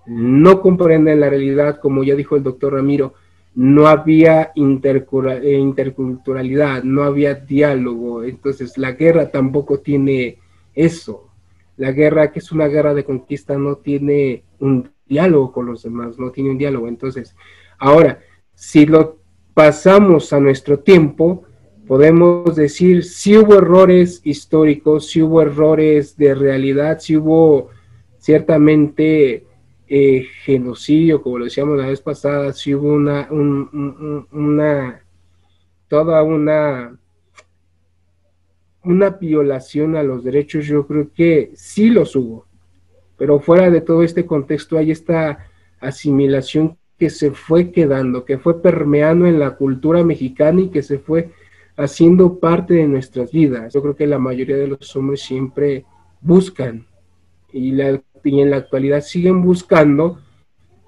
no comprenden la realidad. Como ya dijo el doctor Ramiro, no había interculturalidad, no había diálogo. Entonces la guerra tampoco tiene eso. La guerra, que es una guerra de conquista, no tiene un diálogo con los demás, no tiene un diálogo. Entonces, ahora, si lo pasamos a nuestro tiempo, podemos decir si hubo errores históricos, si hubo errores de realidad, si hubo ciertamente genocidio, como lo decíamos la vez pasada, si hubo una violación a los derechos. Yo creo que sí los hubo, pero fuera de todo este contexto hay esta asimilación que se fue quedando, que fue permeando en la cultura mexicana y que se fue haciendo parte de nuestras vidas. Yo creo que la mayoría de los hombres siempre buscan, y en la actualidad siguen buscando,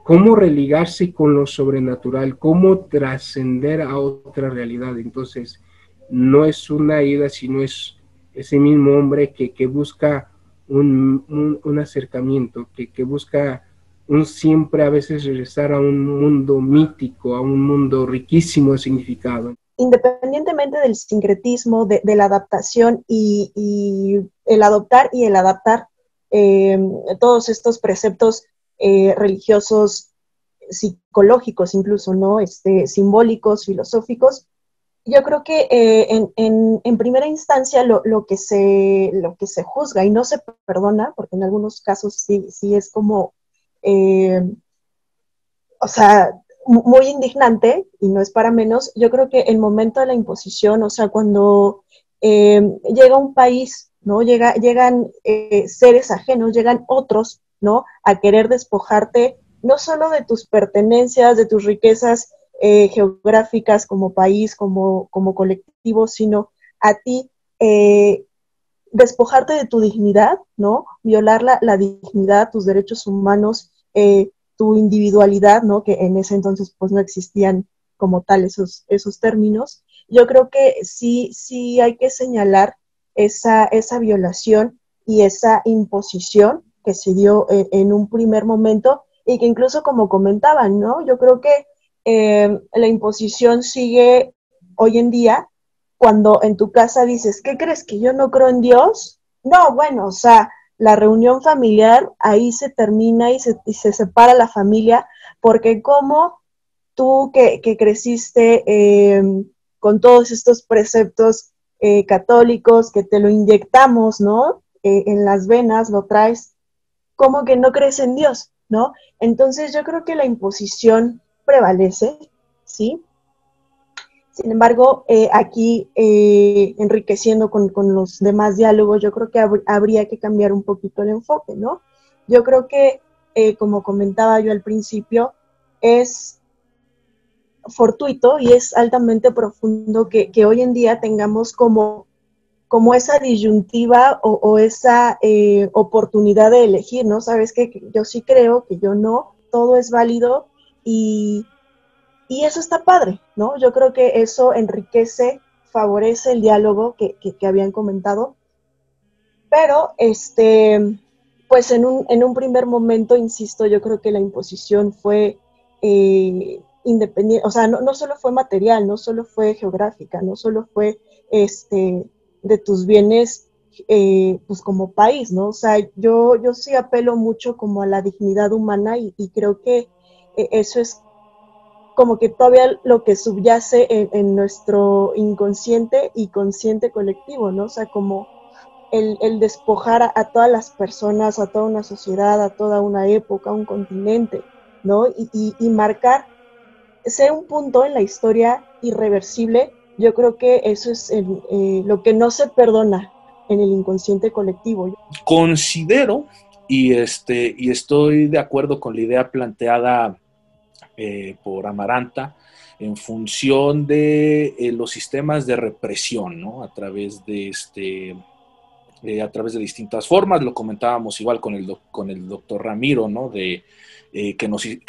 cómo religarse con lo sobrenatural, cómo trascender a otra realidad. Entonces, no es una ida, sino es ese mismo hombre que busca un acercamiento, que busca siempre a veces regresar a un mundo mítico, a un mundo riquísimo de significado. Independientemente del sincretismo, de la adaptación y el adoptar y el adaptar todos estos preceptos religiosos, psicológicos incluso, ¿no? Simbólicos, filosóficos, yo creo que en primera instancia lo que se juzga y no se perdona, porque en algunos casos sí es como, o sea, muy indignante, y no es para menos. Yo creo que el momento de la imposición, o sea, cuando llega un país, ¿no? Llegan seres ajenos, llegan otros, ¿no? A querer despojarte no solo de tus pertenencias, de tus riquezas geográficas como país, como colectivo, sino a ti despojarte de tu dignidad, ¿no? Violar la dignidad, tus derechos humanos, tu individualidad, ¿no? Que en ese entonces pues no existían como tal esos términos. Yo creo que sí hay que señalar esa violación y esa imposición que se dio en un primer momento y que incluso como comentaban, ¿no? Yo creo que la imposición sigue hoy en día cuando en tu casa dices, ¿qué crees? ¿Que yo no creo en Dios? No, bueno, o sea, la reunión familiar ahí se termina y se separa la familia, porque como tú que creciste con todos estos preceptos católicos que te lo inyectamos, ¿no? En las venas, lo traes, como que no crees en Dios, ¿no? Entonces yo creo que la imposición prevalece, ¿sí? Sin embargo, aquí, enriqueciendo con los demás diálogos, yo creo que habría que cambiar un poquito el enfoque, ¿no? Yo creo que, como comentaba yo al principio, es fortuito y es altamente profundo que hoy en día tengamos como esa disyuntiva o esa oportunidad de elegir, ¿no? Sabes que yo sí creo, que yo no, todo es válido y eso está padre, ¿no? Yo creo que eso enriquece, favorece el diálogo que habían comentado, pero pues en un primer momento, insisto, yo creo que la imposición fue independiente, o sea, no solo fue material, no solo fue geográfica, no solo fue de tus bienes pues como país, ¿no? O sea, yo sí apelo mucho como a la dignidad humana y creo que eso es como que todavía lo que subyace en nuestro inconsciente y consciente colectivo, ¿no? O sea, como el despojar a todas las personas, a toda una sociedad, a toda una época, un continente, ¿no? Y marcar, ser un punto en la historia irreversible, yo creo que eso es lo que no se perdona en el inconsciente colectivo. Considero, y estoy de acuerdo con la idea planteada por Amaranta, en función de los sistemas de represión, ¿no? A través de distintas formas, lo comentábamos igual con el doctor Ramiro, ¿no? Que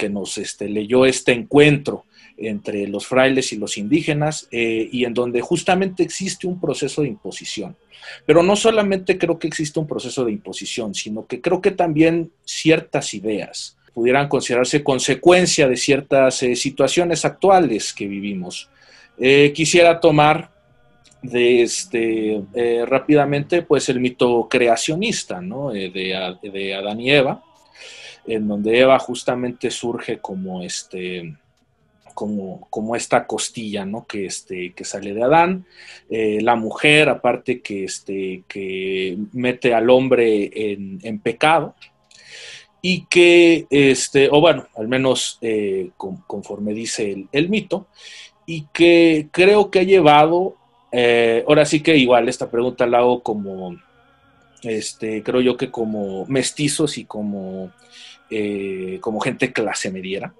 nos leyó este encuentro entre los frailes y los indígenas, y en donde justamente existe un proceso de imposición. Pero no solamente creo que existe un proceso de imposición, sino que creo que también ciertas ideas pudieran considerarse consecuencia de ciertas situaciones actuales que vivimos. Quisiera tomar rápidamente pues el mito creacionista, ¿no? de Adán y Eva, en donde Eva justamente surge como esta costilla, ¿no? que sale de Adán, la mujer aparte que mete al hombre en pecado, y que, o bueno, al menos conforme dice el mito, y que creo que ha llevado, ahora sí que igual esta pregunta la hago como, creo yo que como mestizos y como gente clase mediera,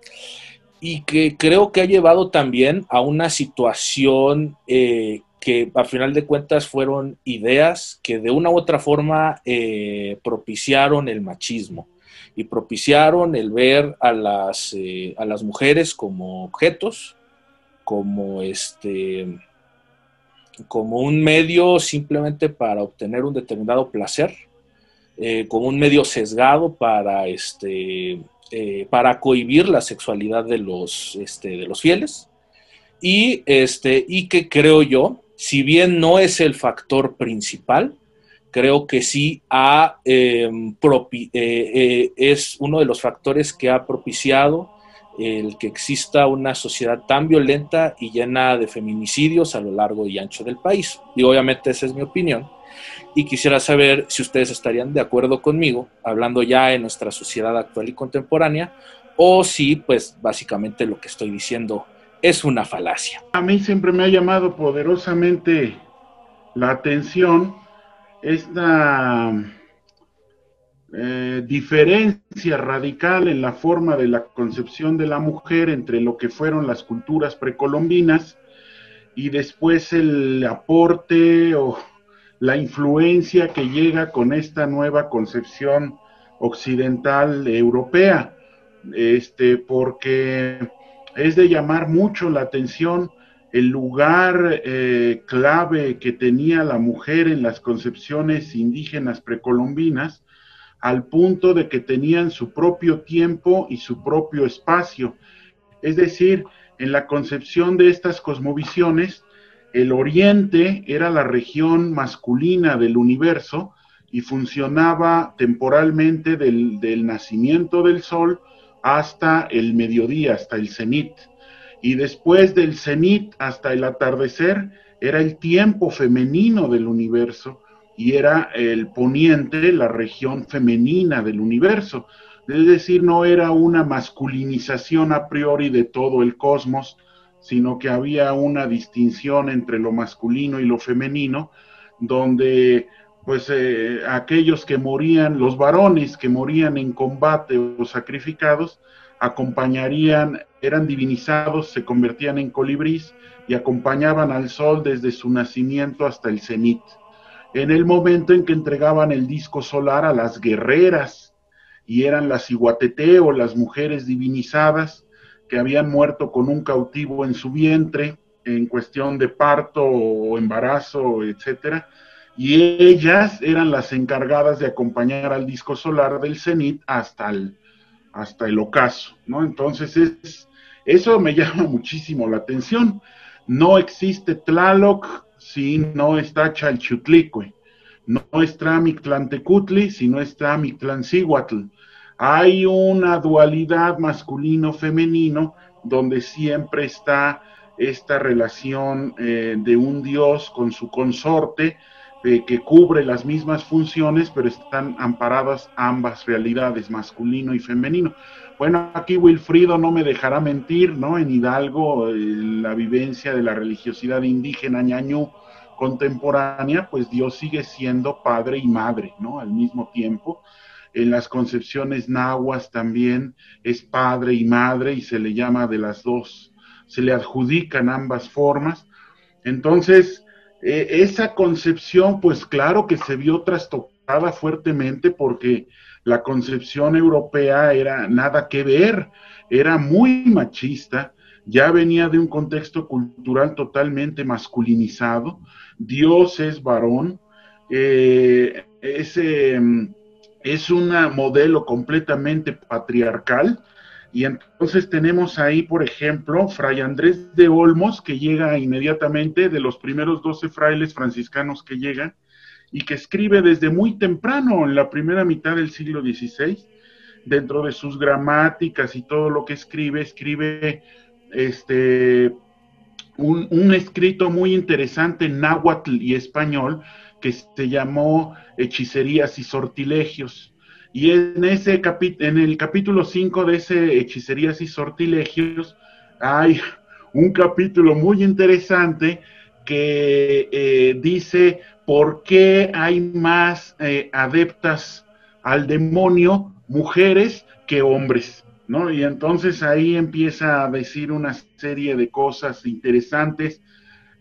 y que creo que ha llevado también a una situación que a final de cuentas fueron ideas que de una u otra forma propiciaron el machismo y propiciaron el ver a las mujeres como objetos, como un medio simplemente para obtener un determinado placer, como un medio sesgado para cohibir la sexualidad de los fieles, y que creo yo, si bien no es el factor principal, creo que sí es uno de los factores que ha propiciado el que exista una sociedad tan violenta y llena de feminicidios a lo largo y ancho del país. Y obviamente esa es mi opinión, y quisiera saber si ustedes estarían de acuerdo conmigo, hablando ya en nuestra sociedad actual y contemporánea, o si pues básicamente lo que estoy diciendo es una falacia. A mí siempre me ha llamado poderosamente la atención esta diferencia radical en la forma de la concepción de la mujer entre lo que fueron las culturas precolombinas y después el aporte o la influencia que llega con esta nueva concepción occidental europea, porque es de llamar mucho la atención el lugar clave que tenía la mujer en las concepciones indígenas precolombinas, al punto de que tenían su propio tiempo y su propio espacio. Es decir, en la concepción de estas cosmovisiones, el oriente era la región masculina del universo y funcionaba temporalmente del nacimiento del sol hasta el mediodía, hasta el cenit. Y después del cenit hasta el atardecer era el tiempo femenino del universo y era el poniente, la región femenina del universo. Es decir, no era una masculinización a priori de todo el cosmos, sino que había una distinción entre lo masculino y lo femenino, donde pues aquellos que morían, los varones que morían en combate o sacrificados, acompañarían, eran divinizados, se convertían en colibrís y acompañaban al sol desde su nacimiento hasta el cenit. En el momento en que entregaban el disco solar a las guerreras, y eran las iguateteo, las mujeres divinizadas, que habían muerto con un cautivo en su vientre, en cuestión de parto o embarazo, etcétera, y ellas eran las encargadas de acompañar al disco solar del cenit hasta el ocaso, ¿no? Entonces, eso me llama muchísimo la atención. No existe Tlaloc si no está Chalchutlicue, no está Mictlantecutli si no está Mictlancíhuatl. Hay una dualidad masculino-femenino donde siempre está esta relación de un dios con su consorte que cubre las mismas funciones, pero están amparadas ambas realidades, masculino y femenino. Bueno, aquí Wilfrido no me dejará mentir, ¿no? En Hidalgo, la vivencia de la religiosidad indígena ñañú contemporánea, pues Dios sigue siendo padre y madre, ¿no? Al mismo tiempo. En las concepciones nahuas también es padre y madre y se le llama de las dos, se le adjudican ambas formas. Entonces, esa concepción, pues claro que se vio trastocada fuertemente porque la concepción europea era nada que ver, era muy machista, ya venía de un contexto cultural totalmente masculinizado, Dios es varón, es un modelo completamente patriarcal, y entonces tenemos ahí, por ejemplo, Fray Andrés de Olmos, que llega inmediatamente, de los primeros 12 frailes franciscanos que llegan, y que escribe desde muy temprano, en la primera mitad del siglo XVI, dentro de sus gramáticas y todo lo que escribe un escrito muy interesante en náhuatl y español, que se llamó Hechicerías y Sortilegios. Y en el capítulo 5 de ese Hechicerías y Sortilegios hay un capítulo muy interesante que dice por qué hay más adeptas al demonio mujeres que hombres, ¿no? Y entonces ahí empieza a decir una serie de cosas interesantes,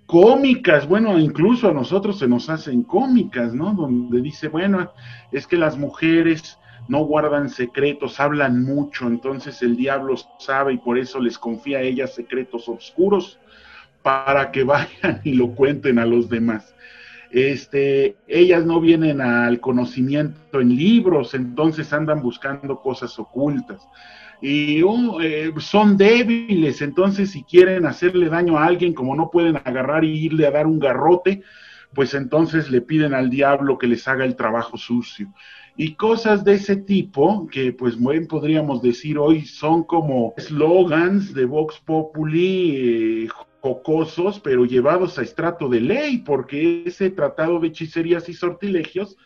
cómicas, bueno, incluso a nosotros se nos hacen cómicas, ¿no? Donde dice, bueno, es que las mujeres no guardan secretos, hablan mucho, entonces el diablo sabe y por eso les confía a ellas secretos oscuros para que vayan y lo cuenten a los demás. Ellas no vienen al conocimiento en libros, entonces andan buscando cosas ocultas. Y son débiles, entonces si quieren hacerle daño a alguien, como no pueden agarrar y irle a dar un garrote, pues entonces le piden al diablo que les haga el trabajo sucio. Y cosas de ese tipo, que pues bien podríamos decir hoy son como slogans de Vox Populi, jocosos, pero llevados a estrato de ley, porque ese tratado de hechicerías y sortilegios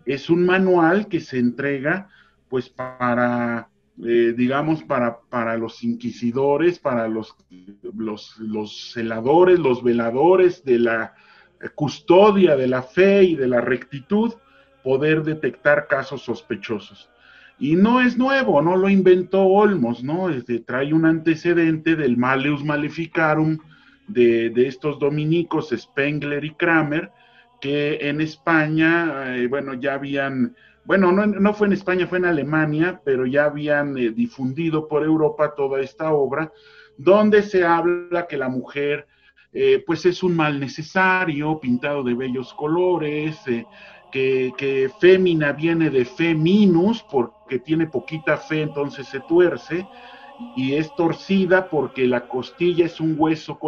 es un manual que se entrega pues para... digamos, para los inquisidores, para los celadores, los veladores de la custodia de la fe y de la rectitud, poder detectar casos sospechosos. Y no es nuevo, no lo inventó Olmos, ¿no? Trae un antecedente del Malleus Maleficarum de estos dominicos, Spengler y Kramer, que en España, bueno, ya habían, bueno, no fue en España, fue en Alemania, pero ya habían difundido por Europa toda esta obra, donde se habla que la mujer, pues es un mal necesario, pintado de bellos colores, que fémina viene de feminus, porque tiene poquita fe, entonces se tuerce, y es torcida porque la costilla es un hueso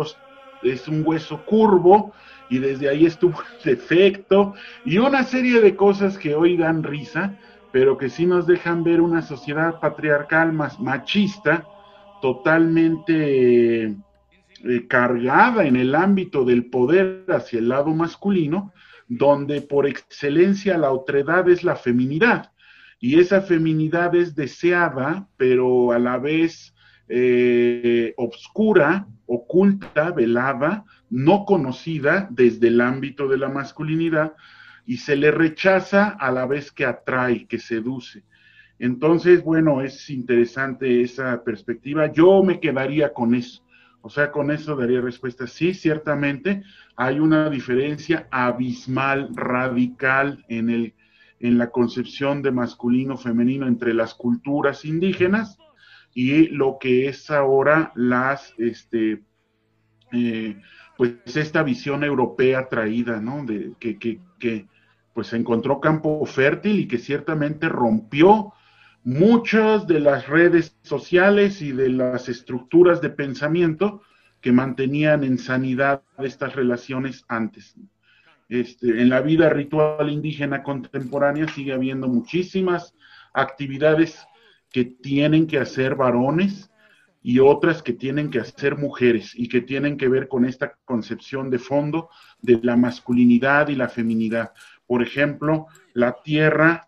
curvo, y desde ahí estuvo el defecto, y una serie de cosas que hoy dan risa, pero que sí nos dejan ver una sociedad patriarcal más machista, totalmente cargada en el ámbito del poder hacia el lado masculino, donde por excelencia la otredad es la feminidad, y esa feminidad es deseada, pero a la vez obscura, oculta, velada, no conocida desde el ámbito de la masculinidad, y se le rechaza a la vez que atrae, que seduce. Entonces, bueno, es interesante esa perspectiva. Yo me quedaría con eso. O sea, con eso daría respuesta. Sí, ciertamente hay una diferencia abismal, radical en la concepción de masculino, femenino entre las culturas indígenas y lo que es ahora pues esta visión europea traída, ¿no? Que pues encontró campo fértil y que ciertamente rompió muchas de las redes sociales y de las estructuras de pensamiento que mantenían en sanidad estas relaciones antes. En la vida ritual indígena contemporánea sigue habiendo muchísimas actividades que tienen que hacer varones y otras que tienen que hacer mujeres y que tienen que ver con esta concepción de fondo de la masculinidad y la feminidad. Por ejemplo, la tierra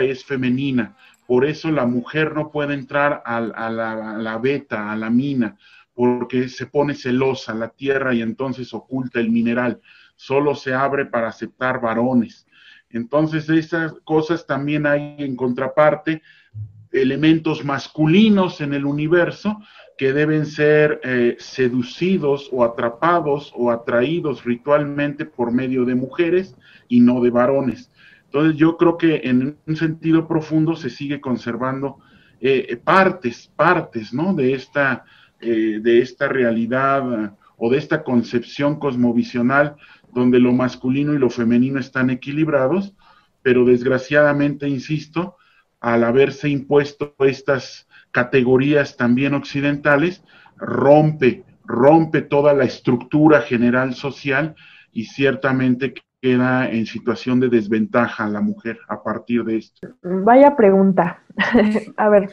es femenina, por eso la mujer no puede entrar a la veta, a la mina, porque se pone celosa la tierra y entonces oculta el mineral, solo se abre para aceptar varones. Entonces esas cosas también hay en contraparte, elementos masculinos en el universo que deben ser seducidos o atrapados o atraídos ritualmente por medio de mujeres y no de varones. Entonces yo creo que en un sentido profundo se sigue conservando partes, ¿no? De esta realidad o de esta concepción cosmovisional donde lo masculino y lo femenino están equilibrados, pero desgraciadamente, insisto, al haberse impuesto estas categorías también occidentales, rompe toda la estructura general social y ciertamente queda en situación de desventaja la mujer a partir de esto. Vaya pregunta. A ver,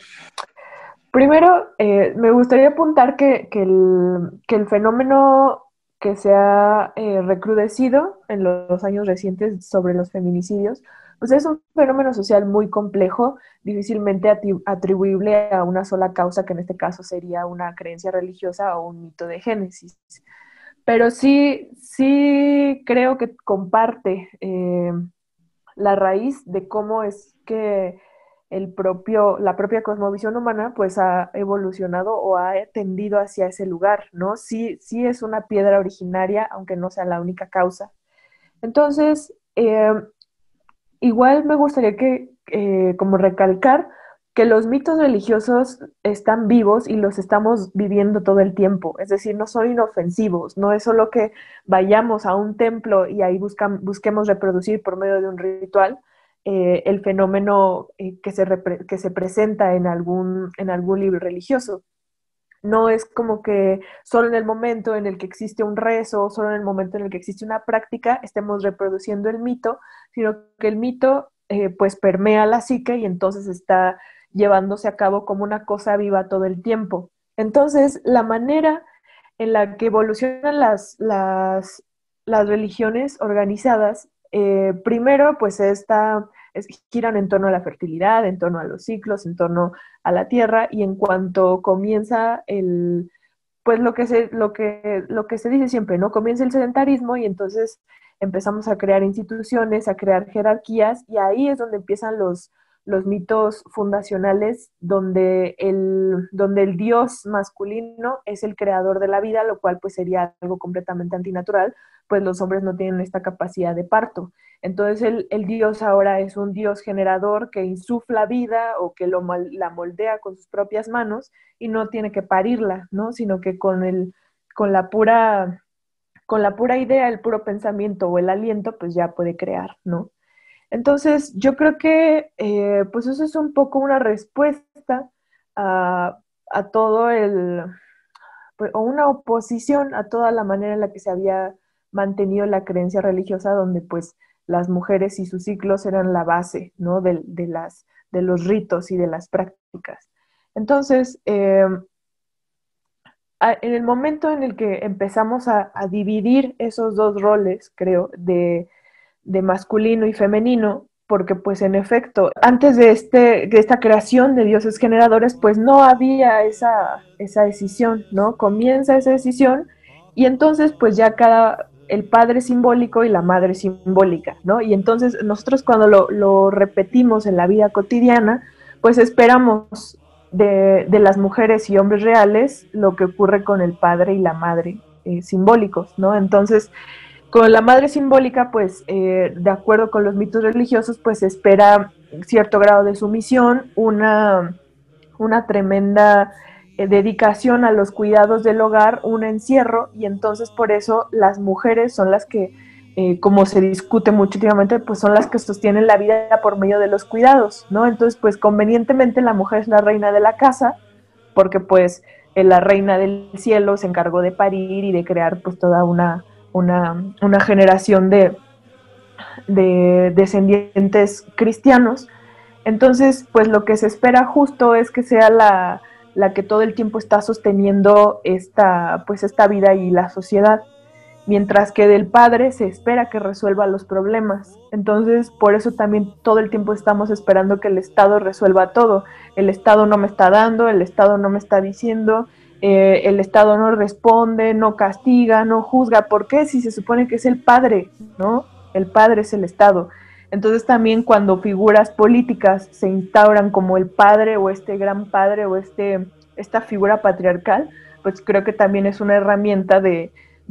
primero me gustaría apuntar que el fenómeno que se ha recrudecido en los años recientes sobre los feminicidios, pues es un fenómeno social muy complejo, difícilmente atribuible a una sola causa, que en este caso sería una creencia religiosa o un mito de Génesis. Pero sí creo que comparte la raíz de cómo es que la propia cosmovisión humana pues ha evolucionado o ha tendido hacia ese lugar, ¿no? Sí es una piedra originaria, aunque no sea la única causa. Entonces, igual me gustaría como recalcar que los mitos religiosos están vivos y los estamos viviendo todo el tiempo, es decir, no son inofensivos, no es solo que vayamos a un templo y ahí busquemos reproducir por medio de un ritual el fenómeno que se presenta en algún libro religioso. No es como que solo en el momento en el que existe un rezo, solo en el momento en el que existe una práctica, estemos reproduciendo el mito, sino que el mito pues permea la psique y entonces está llevándose a cabo como una cosa viva todo el tiempo. Entonces, la manera en la que evolucionan las religiones organizadas, primero pues giran en torno a la fertilidad, en torno a los ciclos, en torno a la tierra, y en cuanto comienza pues lo que se dice siempre, ¿no? Comienza el sedentarismo y entonces empezamos a crear instituciones, a crear jerarquías, y ahí es donde empiezan los los mitos fundacionales donde el dios masculino es el creador de la vida, lo cual pues sería algo completamente antinatural, pues los hombres no tienen esta capacidad de parto. Entonces el dios ahora es un dios generador que insufla vida o que la moldea con sus propias manos y no tiene que parirla, ¿no? Sino que con la pura idea, el puro pensamiento o el aliento, pues ya puede crear, ¿no? Entonces, yo creo que pues eso es un poco una respuesta a todo o una oposición a toda la manera en la que se había mantenido la creencia religiosa, donde pues las mujeres y sus ciclos eran la base, ¿no? de los ritos y de las prácticas. Entonces, en el momento en el que empezamos a dividir esos dos roles, creo, de masculino y femenino, porque pues en efecto, antes de esta creación de dioses generadores, pues no había esa decisión, ¿no? Comienza esa decisión y entonces pues ya el padre simbólico y la madre simbólica, ¿no? Y entonces nosotros cuando lo repetimos en la vida cotidiana, pues esperamos de las mujeres y hombres reales lo que ocurre con el padre y la madre simbólicos, ¿no? Entonces, con la madre simbólica, pues, de acuerdo con los mitos religiosos, pues se espera cierto grado de sumisión, una tremenda dedicación a los cuidados del hogar, un encierro, y entonces por eso las mujeres son las que, como se discute mucho últimamente, pues son las que sostienen la vida por medio de los cuidados, ¿no? Entonces, pues convenientemente la mujer es la reina de la casa, porque pues la reina del cielo se encargó de parir y de crear pues toda una generación de descendientes cristianos. Entonces, pues lo que se espera justo es que sea la que todo el tiempo está sosteniendo esta vida y la sociedad, mientras que del padre se espera que resuelva los problemas. Entonces, por eso también todo el tiempo estamos esperando que el Estado resuelva todo. El Estado no me está dando, el Estado no me está diciendo, el Estado no responde, no castiga, no juzga. ¿Por qué? Si se supone que es el padre, ¿no? El padre es el Estado. Entonces también cuando figuras políticas se instauran como el padre o este gran padre o esta figura patriarcal, pues creo que también es una herramienta de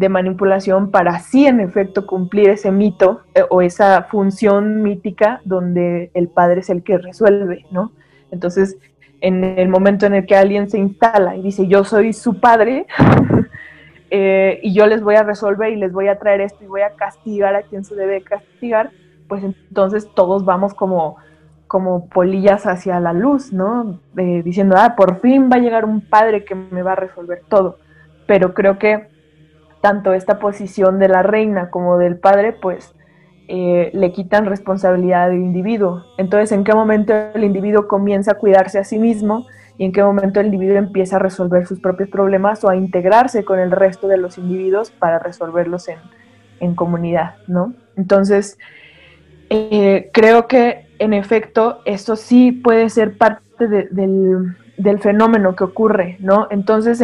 manipulación para así en efecto cumplir ese mito o esa función mítica donde el padre es el que resuelve, ¿no? Entonces, en el momento en el que alguien se instala y dice yo soy su padre y yo les voy a resolver y les voy a traer esto y voy a castigar a quien se debe castigar, pues entonces todos vamos como polillas hacia la luz, ¿no? Diciendo, por fin va a llegar un padre que me va a resolver todo. Pero creo que tanto esta posición de la reina como del padre, pues le quitan responsabilidad al individuo. Entonces, ¿en qué momento el individuo comienza a cuidarse a sí mismo y en qué momento el individuo empieza a resolver sus propios problemas o a integrarse con el resto de los individuos para resolverlos en comunidad, ¿no? Entonces, creo que en efecto esto sí puede ser parte del fenómeno que ocurre, ¿no? Entonces,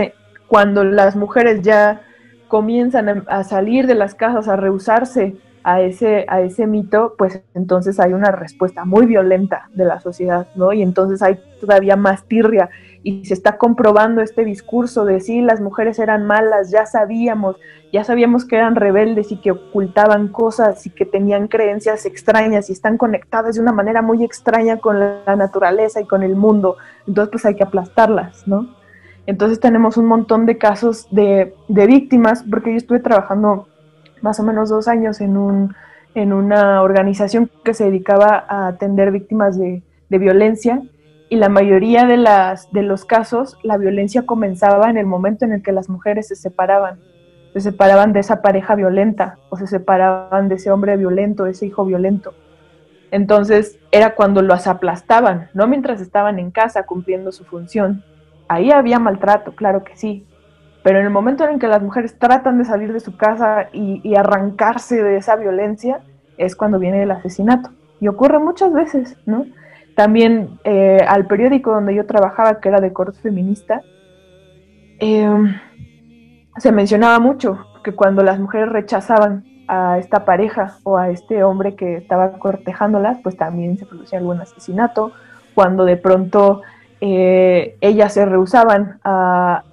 cuando las mujeres ya comienzan a salir de las casas, a rehusarse a ese mito, pues entonces hay una respuesta muy violenta de la sociedad, ¿no? Y entonces hay todavía más tirria y se está comprobando este discurso de sí, las mujeres eran malas, ya sabíamos que eran rebeldes y que ocultaban cosas y que tenían creencias extrañas y están conectadas de una manera muy extraña con la naturaleza y con el mundo, entonces pues hay que aplastarlas, ¿no? Entonces tenemos un montón de casos de víctimas, porque yo estuve trabajando más o menos 2 años en una organización que se dedicaba a atender víctimas de violencia, y la mayoría de los casos, la violencia comenzaba en el momento en el que las mujeres se separaban de esa pareja violenta, o se separaban de ese hombre violento, de ese hijo violento. Entonces era cuando los aplastaban, no mientras estaban en casa cumpliendo su función. Ahí había maltrato, claro que sí, pero en el momento en que las mujeres tratan de salir de su casa y arrancarse de esa violencia, es cuando viene el asesinato. Y ocurre muchas veces, ¿no? También al periódico donde yo trabajaba, que era de corte feminista, se mencionaba mucho que cuando las mujeres rechazaban a esta pareja o a este hombre que estaba cortejándolas, pues también se producía algún asesinato. Cuando de pronto ellas se rehusaban a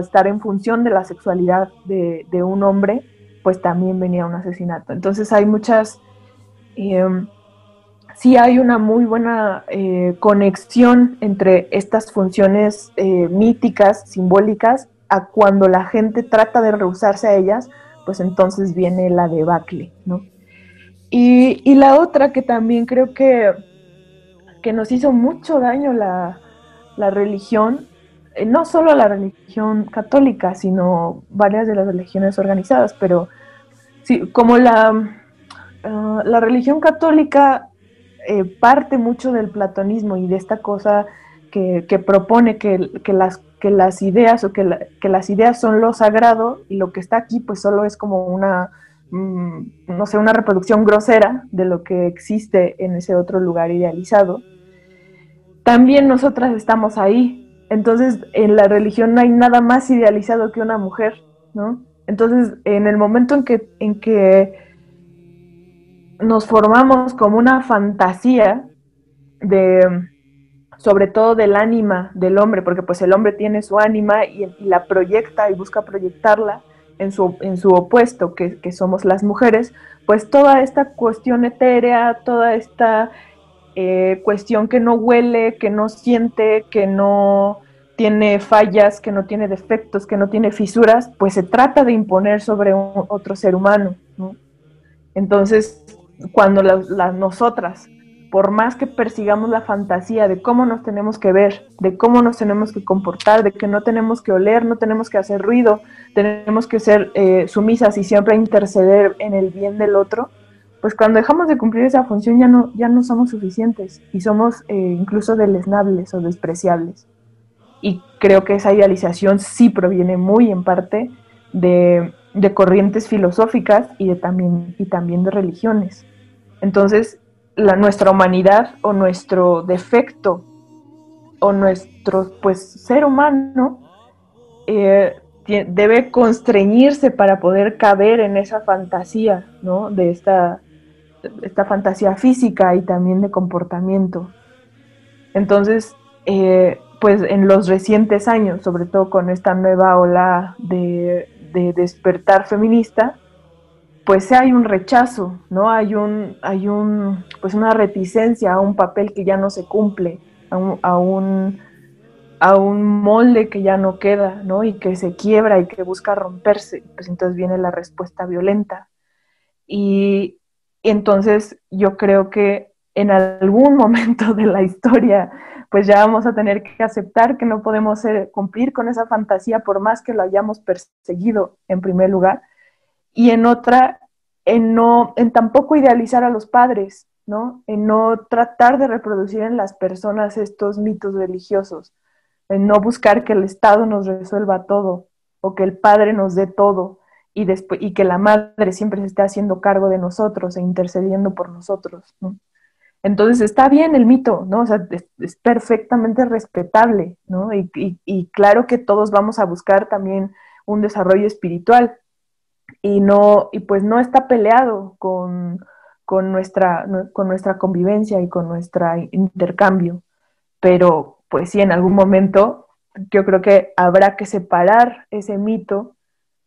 estar en función de la sexualidad de un hombre, pues también venía un asesinato. Entonces hay muchas... sí hay una muy buena conexión entre estas funciones míticas, simbólicas, a cuando la gente trata de rehusarse a ellas, pues entonces viene la debacle, ¿no? Y la otra que también creo que nos hizo mucho daño la religión, no solo la religión católica, sino varias de las religiones organizadas, pero sí, como la religión católica parte mucho del platonismo y de esta cosa que propone que las ideas o que las ideas son lo sagrado y lo que está aquí pues solo es como una, no sé, una reproducción grosera de lo que existe en ese otro lugar idealizado. También nosotras estamos ahí. Entonces, en la religión no hay nada más idealizado que una mujer, ¿no? Entonces, en el momento en que nos formamos como una fantasía sobre todo del ánima del hombre, porque pues el hombre tiene su ánima y la proyecta y busca proyectarla en su opuesto, que somos las mujeres, pues toda esta cuestión etérea, toda esta cuestión que no huele, que no siente, que no tiene fallas, que no tiene defectos, que no tiene fisuras, pues se trata de imponer sobre otro ser humano, ¿no? Entonces, cuando nosotras, por más que persigamos la fantasía de cómo nos tenemos que ver, de cómo nos tenemos que comportar, de que no tenemos que oler, no tenemos que hacer ruido, tenemos que ser sumisas y siempre interceder en el bien del otro, pues cuando dejamos de cumplir esa función ya no somos suficientes y somos incluso deleznables o despreciables. Y creo que esa idealización sí proviene muy en parte de corrientes filosóficas y también de religiones. Entonces, nuestra humanidad o nuestro defecto o nuestro ser humano debe constreñirse para poder caber en esa fantasía, ¿no? De esta fantasía física y también de comportamiento. Entonces, pues en los recientes años, sobre todo con esta nueva ola de despertar feminista, pues hay un rechazo, ¿no? Hay pues una reticencia a un papel que ya no se cumple, a un molde que ya no queda, ¿no? Y que se quiebra y que busca romperse. Pues entonces viene la respuesta violenta. Y entonces yo creo que en algún momento de la historia, pues ya vamos a tener que aceptar que no podemos cumplir con esa fantasía por más que lo hayamos perseguido en primer lugar. Y en otra, en tampoco idealizar a los padres, ¿no? En no tratar de reproducir en las personas estos mitos religiosos, en no buscar que el Estado nos resuelva todo, o que el padre nos dé todo, y que la madre siempre se esté haciendo cargo de nosotros e intercediendo por nosotros, ¿no? Entonces está bien el mito, ¿no? O sea, es perfectamente respetable, ¿no? Y claro que todos vamos a buscar también un desarrollo espiritual, y pues no está peleado con nuestra convivencia y con nuestro intercambio, pero pues sí, en algún momento yo creo que habrá que separar ese mito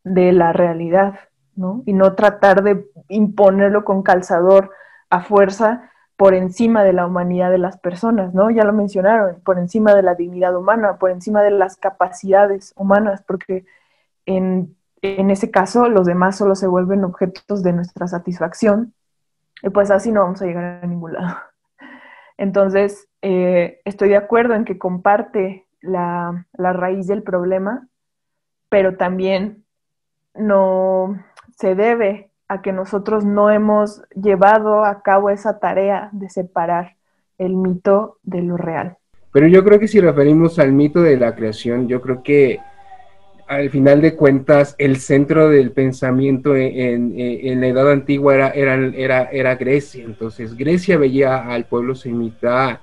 de la realidad, ¿no? Y no tratar de imponerlo con calzador a fuerza por encima de la humanidad de las personas, ¿no? Ya lo mencionaron, por encima de la dignidad humana, por encima de las capacidades humanas, porque en ese caso los demás solo se vuelven objetos de nuestra satisfacción, y pues así no vamos a llegar a ningún lado. Entonces, estoy de acuerdo en que comparte la raíz del problema, pero también no se debe a que nosotros no hemos llevado a cabo esa tarea de separar el mito de lo real. Pero yo creo que si referimos al mito de la creación, yo creo que al final de cuentas el centro del pensamiento en la Edad Antigua era Grecia. Entonces Grecia veía al pueblo semita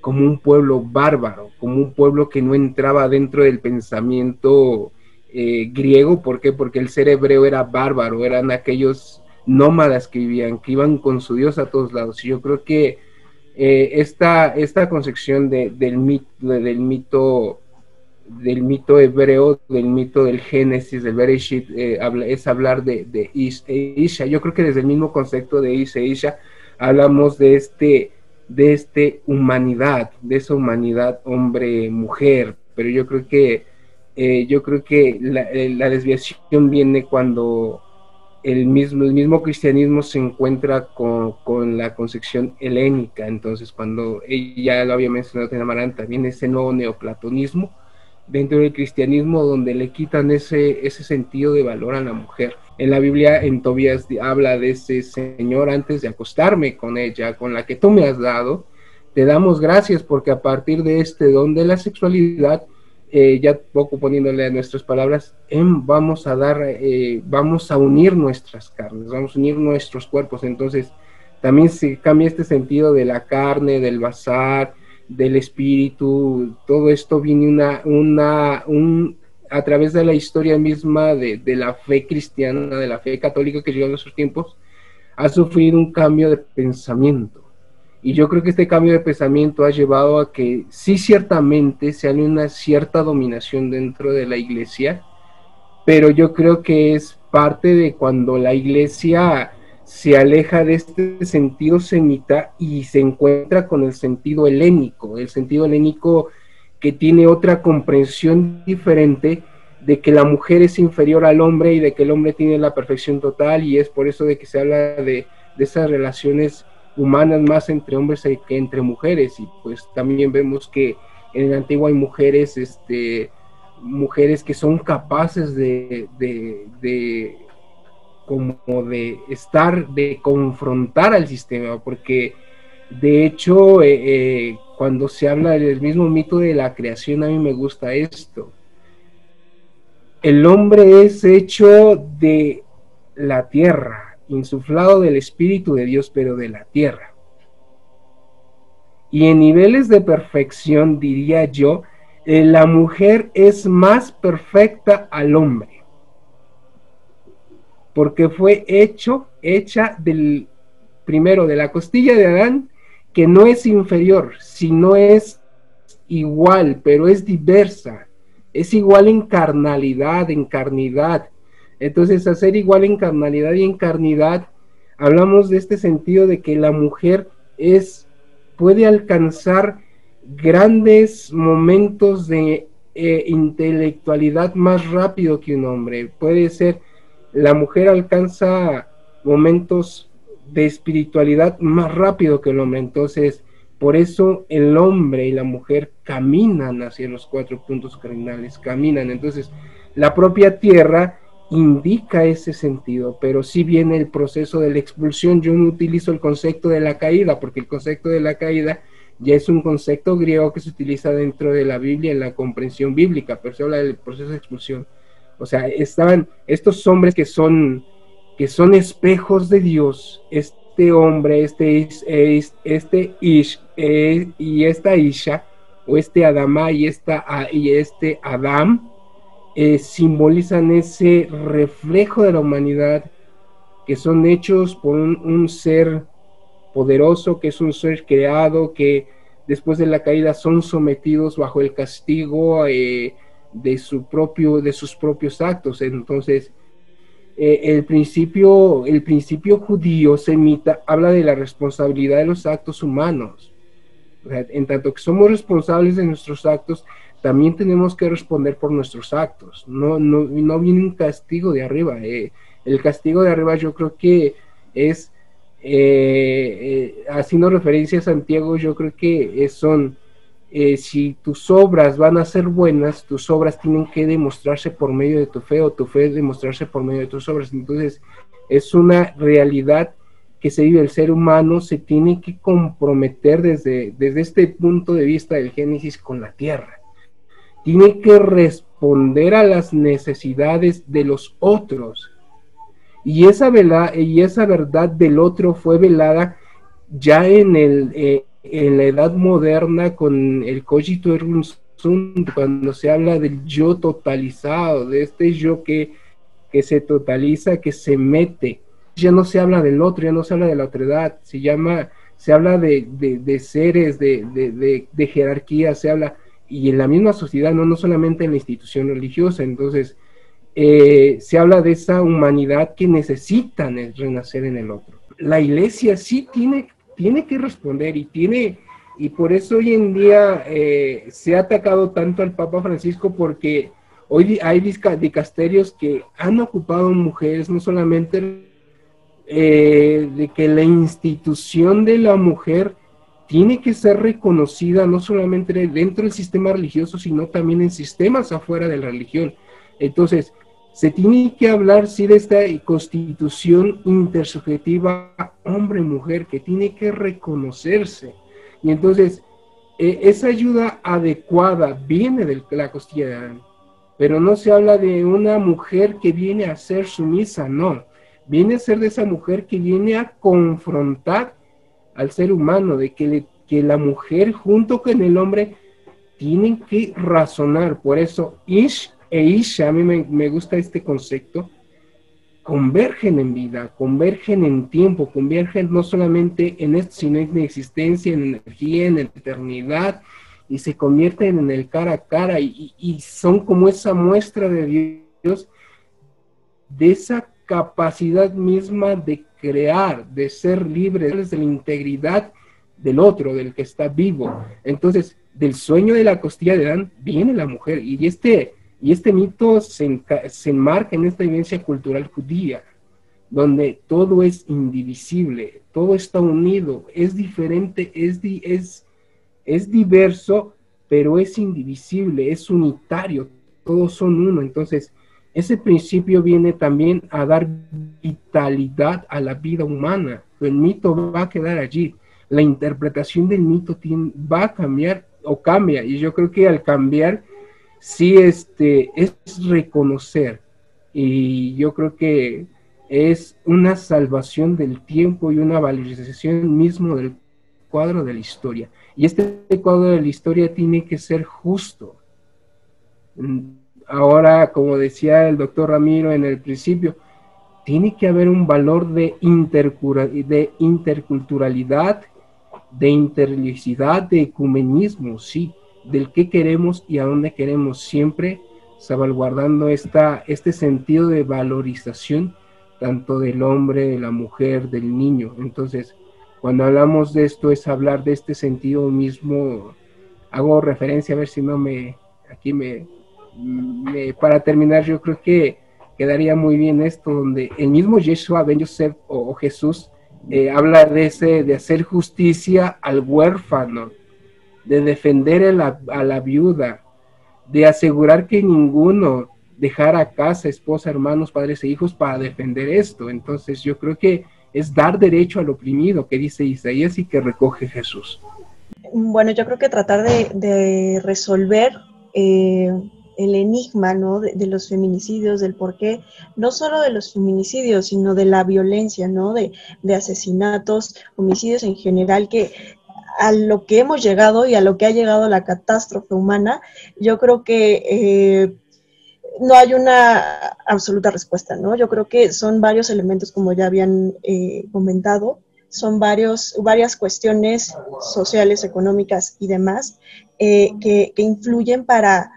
como un pueblo bárbaro, como un pueblo que no entraba dentro del pensamiento griego. ¿Por qué? Porque el ser hebreo era bárbaro, eran aquellos nómadas que vivían, que iban con su Dios a todos lados. Y yo creo que esta concepción del mito hebreo, del mito del Génesis, del Bereshit, es hablar de Ish e Isha. Yo creo que desde el mismo concepto de Ish e Isha hablamos de humanidad, de esa humanidad hombre-mujer, pero yo creo que la desviación viene cuando el mismo cristianismo se encuentra con la concepción helénica. Entonces, cuando ella lo había mencionado en Amaranta, viene ese nuevo neoplatonismo dentro del cristianismo, donde le quitan ese sentido de valor a la mujer. En la Biblia, en Tobías, habla de ese Señor, antes de acostarme con ella, con la que tú me has dado, te damos gracias, porque a partir de este don de la sexualidad, ya poco poniéndole a nuestras palabras, vamos a unir nuestras carnes, vamos a unir nuestros cuerpos. Entonces también se cambia este sentido de la carne, del bazar, del espíritu. Todo esto viene a través de la historia misma de la fe cristiana, de la fe católica que llegó en nuestros tiempos, ha sufrido un cambio de pensamiento. Y yo creo que este cambio de pensamiento ha llevado a que sí, ciertamente se haya una cierta dominación dentro de la iglesia, pero yo creo que es parte de cuando la iglesia se aleja de este sentido semita y se encuentra con el sentido helénico que tiene otra comprensión diferente de que la mujer es inferior al hombre y de que el hombre tiene la perfección total, y es por eso de que se habla de esas relaciones humanas más entre hombres que entre mujeres. Y pues también vemos que en el antiguo hay mujeres que son capaces de confrontar al sistema, porque de hecho cuando se habla del mismo mito de la creación, a mí me gusta esto: el hombre es hecho de la tierra, insuflado del Espíritu de Dios, pero de la tierra. Y en niveles de perfección, diría yo, la mujer es más perfecta al hombre, porque fue hecha primero de la costilla de Adán, que no es inferior, sino es igual, pero es diversa, es igual en carnalidad, en carnidad. Entonces, al ser igual en carnalidad y en carnidad, hablamos de este sentido de que la mujer puede alcanzar grandes momentos de intelectualidad más rápido que un hombre. La mujer alcanza momentos de espiritualidad más rápido que el hombre. Entonces, por eso el hombre y la mujer caminan hacia los 4 puntos cardinales, caminan. Entonces, la propia tierra indica ese sentido, pero si viene el proceso de la expulsión. Yo no utilizo el concepto de la caída, porque el concepto de la caída ya es un concepto griego que se utiliza dentro de la Biblia, en la comprensión bíblica, pero se habla del proceso de expulsión. O sea, estaban estos hombres que son espejos de Dios, este hombre, este Ish y esta Isha, o este Adama y este Adam, simbolizan ese reflejo de la humanidad, que son hechos por un ser poderoso, que es un ser creado, que después de la caída son sometidos bajo el castigo de sus propios actos. Entonces, el principio judío semita habla de la responsabilidad de los actos humanos. O sea, en tanto que somos responsables de nuestros actos, también tenemos que responder por nuestros actos. No viene un castigo de arriba. El castigo de arriba, yo creo que es, haciendo referencia a Santiago, yo creo que si tus obras van a ser buenas, tus obras tienen que demostrarse por medio de tu fe, o tu fe demostrarse por medio de tus obras. Entonces, es una realidad que se vive. El ser humano se tiene que comprometer desde este punto de vista del Génesis con la tierra. Tiene que responder a las necesidades de los otros. Y esa verdad del otro fue velada ya en la edad moderna con el cogito ergo sum, cuando se habla del yo totalizado, de este yo que se totaliza, que se mete ya no se habla del otro, ya no se habla de la otredad, se habla de seres, de jerarquía, se habla, y en la misma sociedad, no solamente en la institución religiosa. Entonces se habla de esa humanidad que necesitan renacer en el otro. La iglesia sí tiene que responder, y por eso hoy en día se ha atacado tanto al Papa Francisco, porque hoy hay dicasterios que han ocupado mujeres, no solamente de que la institución de la mujer tiene que ser reconocida no solamente dentro del sistema religioso, sino también en sistemas afuera de la religión. Entonces, se tiene que hablar, sí, de esta constitución intersubjetiva hombre-mujer, que tiene que reconocerse. Y entonces, esa ayuda adecuada viene de la costilla de Adán, pero no se habla de una mujer que viene a ser sumisa, no. Viene a ser de esa mujer que viene a confrontar al ser humano, de que la mujer junto con el hombre tienen que razonar. Por eso Ish e Isha, a mí me gusta este concepto, convergen en vida, convergen en tiempo, convergen no solamente en esto, sino en existencia, en energía, en eternidad, y se convierten en el cara a cara, y son como esa muestra de Dios, de esa capacidad misma de crear, de ser libres de la integridad del otro, del que está vivo. Entonces, del sueño de la costilla de Adán viene la mujer, y este mito se enmarca en esta vivencia cultural judía, donde todo es indivisible, todo está unido, es diferente, es diverso, pero es indivisible, es unitario, todos son uno. Entonces, ese principio viene también a dar vitalidad a la vida humana. El mito va a quedar allí, la interpretación del mito va a cambiar o cambia, y yo creo que al cambiar sí es reconocer, y yo creo que es una salvación del tiempo y una valorización mismo del cuadro de la historia, y este cuadro de la historia tiene que ser justo. Ahora, como decía el doctor Ramiro en el principio, tiene que haber un valor de interculturalidad, de interreligiosidad, de ecumenismo, sí, del qué queremos y a dónde queremos, siempre salvaguardando este sentido de valorización tanto del hombre, de la mujer, del niño. Entonces, cuando hablamos de esto, es hablar de este sentido mismo. Hago referencia, a ver si no para terminar, yo creo que quedaría muy bien esto, donde el mismo Yeshua Ben Yosef o Jesús habla de hacer justicia al huérfano, de defender a la viuda, de asegurar que ninguno dejara casa, esposa, hermanos, padres e hijos para defender esto. Entonces yo creo que es dar derecho al oprimido, que dice Isaías y que recoge Jesús. Bueno, yo creo que tratar de resolver el enigma, ¿no?, de los feminicidios, del porqué, no solo de los feminicidios, sino de la violencia, ¿no?, de asesinatos, homicidios en general, que a lo que hemos llegado y a lo que ha llegado la catástrofe humana, yo creo que no hay una absoluta respuesta, ¿no? Yo creo que son varios elementos, como ya habían comentado, son varias cuestiones sociales, económicas y demás que influyen para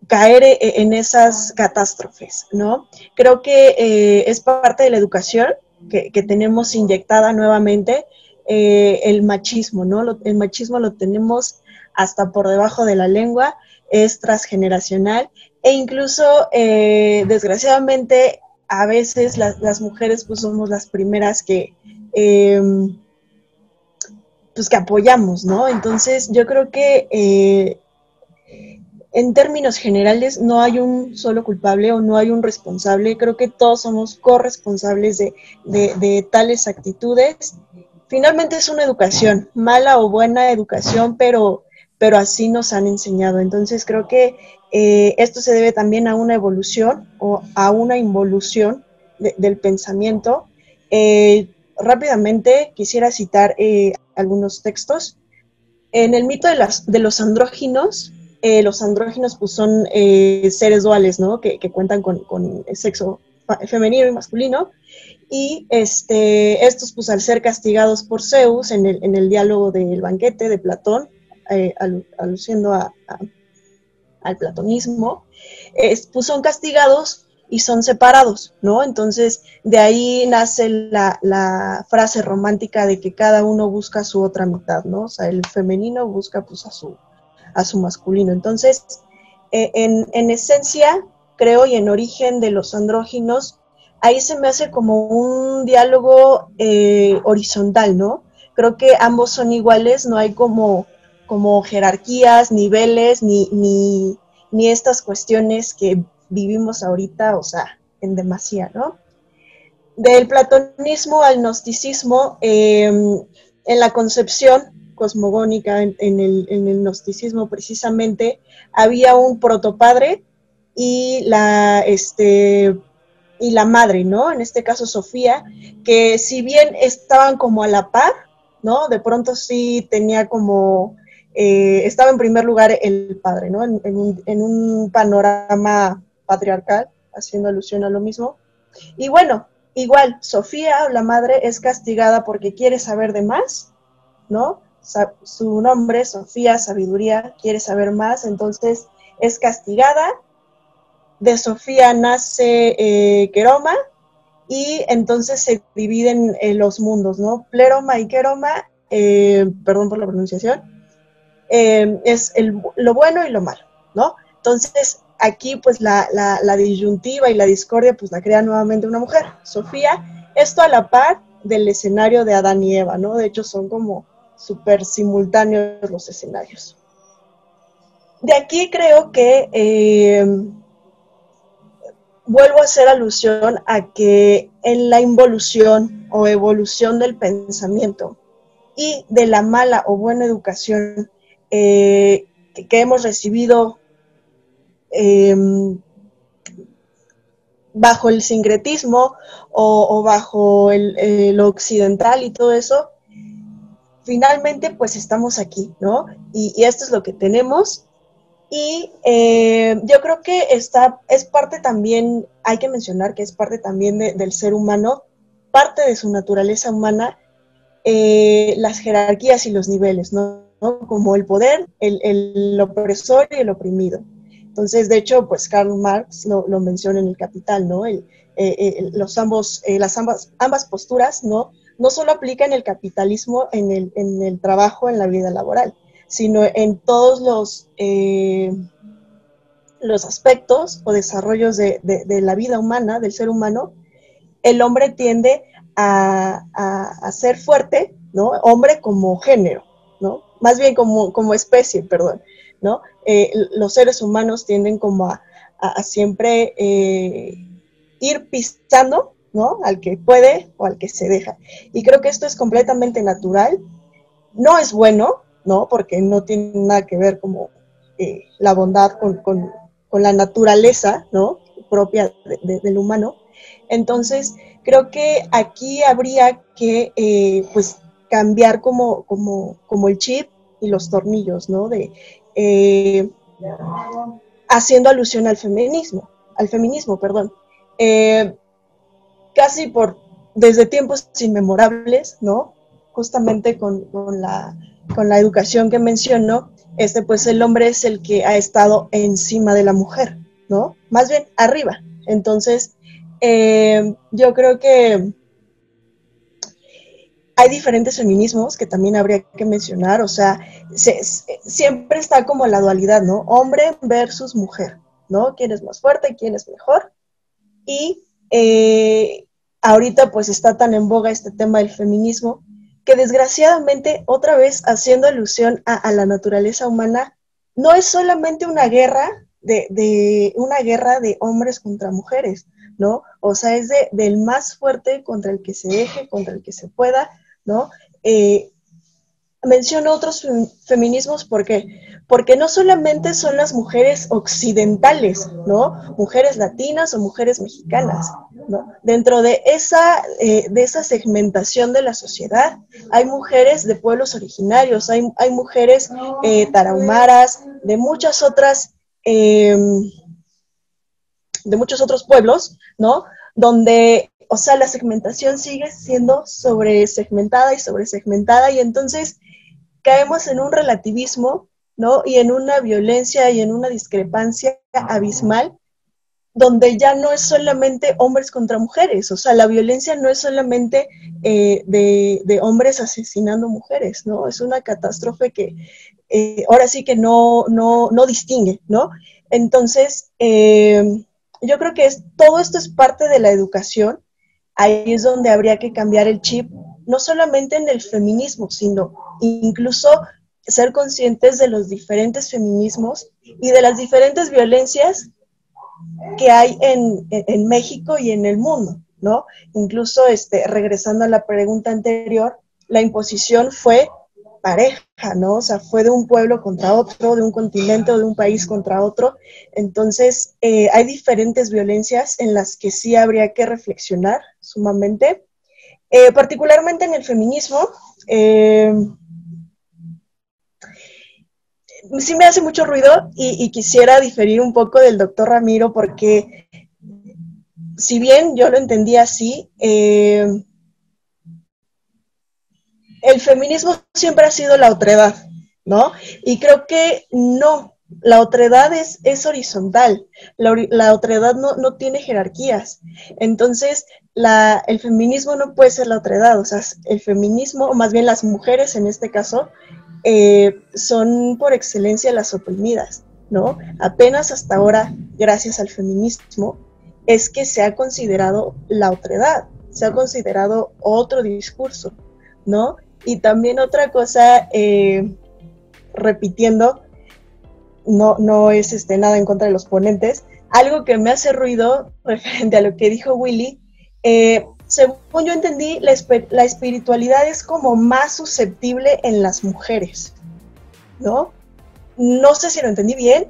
caer en esas catástrofes, ¿no? Creo que es parte de la educación que tenemos inyectada nuevamente, el machismo, ¿no? El machismo lo tenemos hasta por debajo de la lengua, es transgeneracional, e incluso, desgraciadamente, a veces las mujeres pues somos las primeras que apoyamos, ¿no? Entonces yo creo que en términos generales no hay un solo culpable o no hay un responsable. Creo que todos somos corresponsables de tales actitudes. Finalmente es una educación, mala o buena educación, pero así nos han enseñado. Entonces creo que esto se debe también a una evolución o a una involución del pensamiento. Rápidamente quisiera citar algunos textos. En el mito de los andróginos pues son seres duales, ¿no?, que cuentan con sexo femenino y masculino, y estos pues al ser castigados por Zeus en el diálogo del banquete de Platón, aluciendo al platonismo, pues son castigados y son separados, ¿no? Entonces, de ahí nace la frase romántica de que cada uno busca su otra mitad, ¿no? O sea, el femenino busca pues a su masculino. Entonces, en esencia, creo, y en origen de los andróginos, ahí se me hace como un diálogo horizontal, ¿no? Creo que ambos son iguales, no hay como jerarquías, niveles, ni estas cuestiones que vivimos ahorita, o sea, en demasía, ¿no? Del platonismo al gnosticismo, en la concepción cosmogónica, en el gnosticismo precisamente, había un protopadre y la madre, ¿no? En este caso Sofía, que si bien estaban como a la par, ¿no? De pronto sí tenía como, estaba en primer lugar el padre, ¿no? En un panorama patriarcal, haciendo alusión a lo mismo. Y bueno, igual, Sofía, la madre, es castigada porque quiere saber de más, ¿no? Su nombre, Sofía, sabiduría, quiere saber más, entonces es castigada. De Sofía nace Queroma, y entonces se dividen los mundos, ¿no? Pleroma y Queroma, perdón por la pronunciación, es lo bueno y lo malo, ¿no? Entonces, aquí pues la disyuntiva y la discordia pues la crea nuevamente una mujer, Sofía, esto a la par del escenario de Adán y Eva, ¿no? De hecho son como súper simultáneos los escenarios. De aquí creo que vuelvo a hacer alusión a que en la involución o evolución del pensamiento y de la mala o buena educación que hemos recibido bajo el sincretismo o bajo lo occidental y todo eso, finalmente pues estamos aquí, ¿no? Y esto es lo que tenemos. Y yo creo que es parte también, hay que mencionar que es parte también del ser humano, parte de su naturaleza humana, las jerarquías y los niveles, ¿no? Como el poder, el opresor y el oprimido. Entonces, de hecho, pues Karl Marx lo menciona en El Capital, ¿no? Ambas posturas, ¿no? No solo aplican el capitalismo en el trabajo, en la vida laboral, sino en todos los aspectos o desarrollos de la vida humana, del ser humano. El hombre tiende a ser fuerte, ¿no? Hombre como género, ¿no? Más bien como especie, perdón, ¿no? Los seres humanos tienden como a siempre ir pisando, ¿no? Al que puede o al que se deja. Y creo que esto es completamente natural. No es bueno, ¿no? Porque no tiene nada que ver como la bondad con la naturaleza, ¿no? Propia del humano. Entonces, creo que aquí habría que, pues, cambiar como el chip y los tornillos, ¿no? Haciendo alusión al feminismo, perdón. Casi desde tiempos inmemorables, ¿no? Justamente con la educación que menciono, pues el hombre es el que ha estado encima de la mujer, ¿no? Más bien arriba. Entonces, yo creo que hay diferentes feminismos que también habría que mencionar, o sea, siempre está como la dualidad, ¿no? Hombre versus mujer, ¿no? ¿Quién es más fuerte? ¿Quién es mejor? Y ahorita pues está tan en boga este tema del feminismo que desgraciadamente, otra vez haciendo alusión a la naturaleza humana, no es solamente una guerra de hombres contra mujeres, ¿no? O sea, es del más fuerte contra el que se deje, contra el que se pueda, ¿no? Menciono otros feminismos, ¿por qué? Porque no solamente son las mujeres occidentales, ¿no? Mujeres latinas o mujeres mexicanas, ¿no? Dentro de esa segmentación de la sociedad hay mujeres de pueblos originarios, hay mujeres tarahumaras, de muchos otros pueblos, ¿no? Donde o sea, la segmentación sigue siendo sobresegmentada y entonces caemos en un relativismo, ¿no? Y en una violencia y en una discrepancia abismal, donde ya no es solamente hombres contra mujeres, o sea, la violencia no es solamente de hombres asesinando mujeres, ¿no? Es una catástrofe que ahora sí que no distingue, ¿no? Entonces, yo creo que todo esto es parte de la educación. Ahí es donde habría que cambiar el chip, no solamente en el feminismo, sino incluso ser conscientes de los diferentes feminismos y de las diferentes violencias que hay en México y en el mundo, ¿no? Incluso, regresando a la pregunta anterior, la imposición fue pareja, ¿no? O sea, fue de un pueblo contra otro, de un continente o de un país contra otro. Entonces, hay diferentes violencias en las que sí habría que reflexionar sumamente. Particularmente en el feminismo, sí me hace mucho ruido y quisiera diferir un poco del doctor Ramiro, porque si bien yo lo entendí así, el feminismo siempre ha sido la otredad, ¿no? Y creo que no, la otredad es horizontal, la otredad no tiene jerarquías. Entonces, el feminismo no puede ser la otredad, o sea, el feminismo, o más bien las mujeres en este caso, son por excelencia las oprimidas, ¿no? Apenas hasta ahora, gracias al feminismo, es que se ha considerado la otredad, se ha considerado otro discurso, ¿no? Y también otra cosa, repitiendo, no es nada en contra de los ponentes, algo que me hace ruido referente a lo que dijo Willy, según yo entendí, la espiritualidad es como más susceptible en las mujeres, ¿no? No sé si lo entendí bien.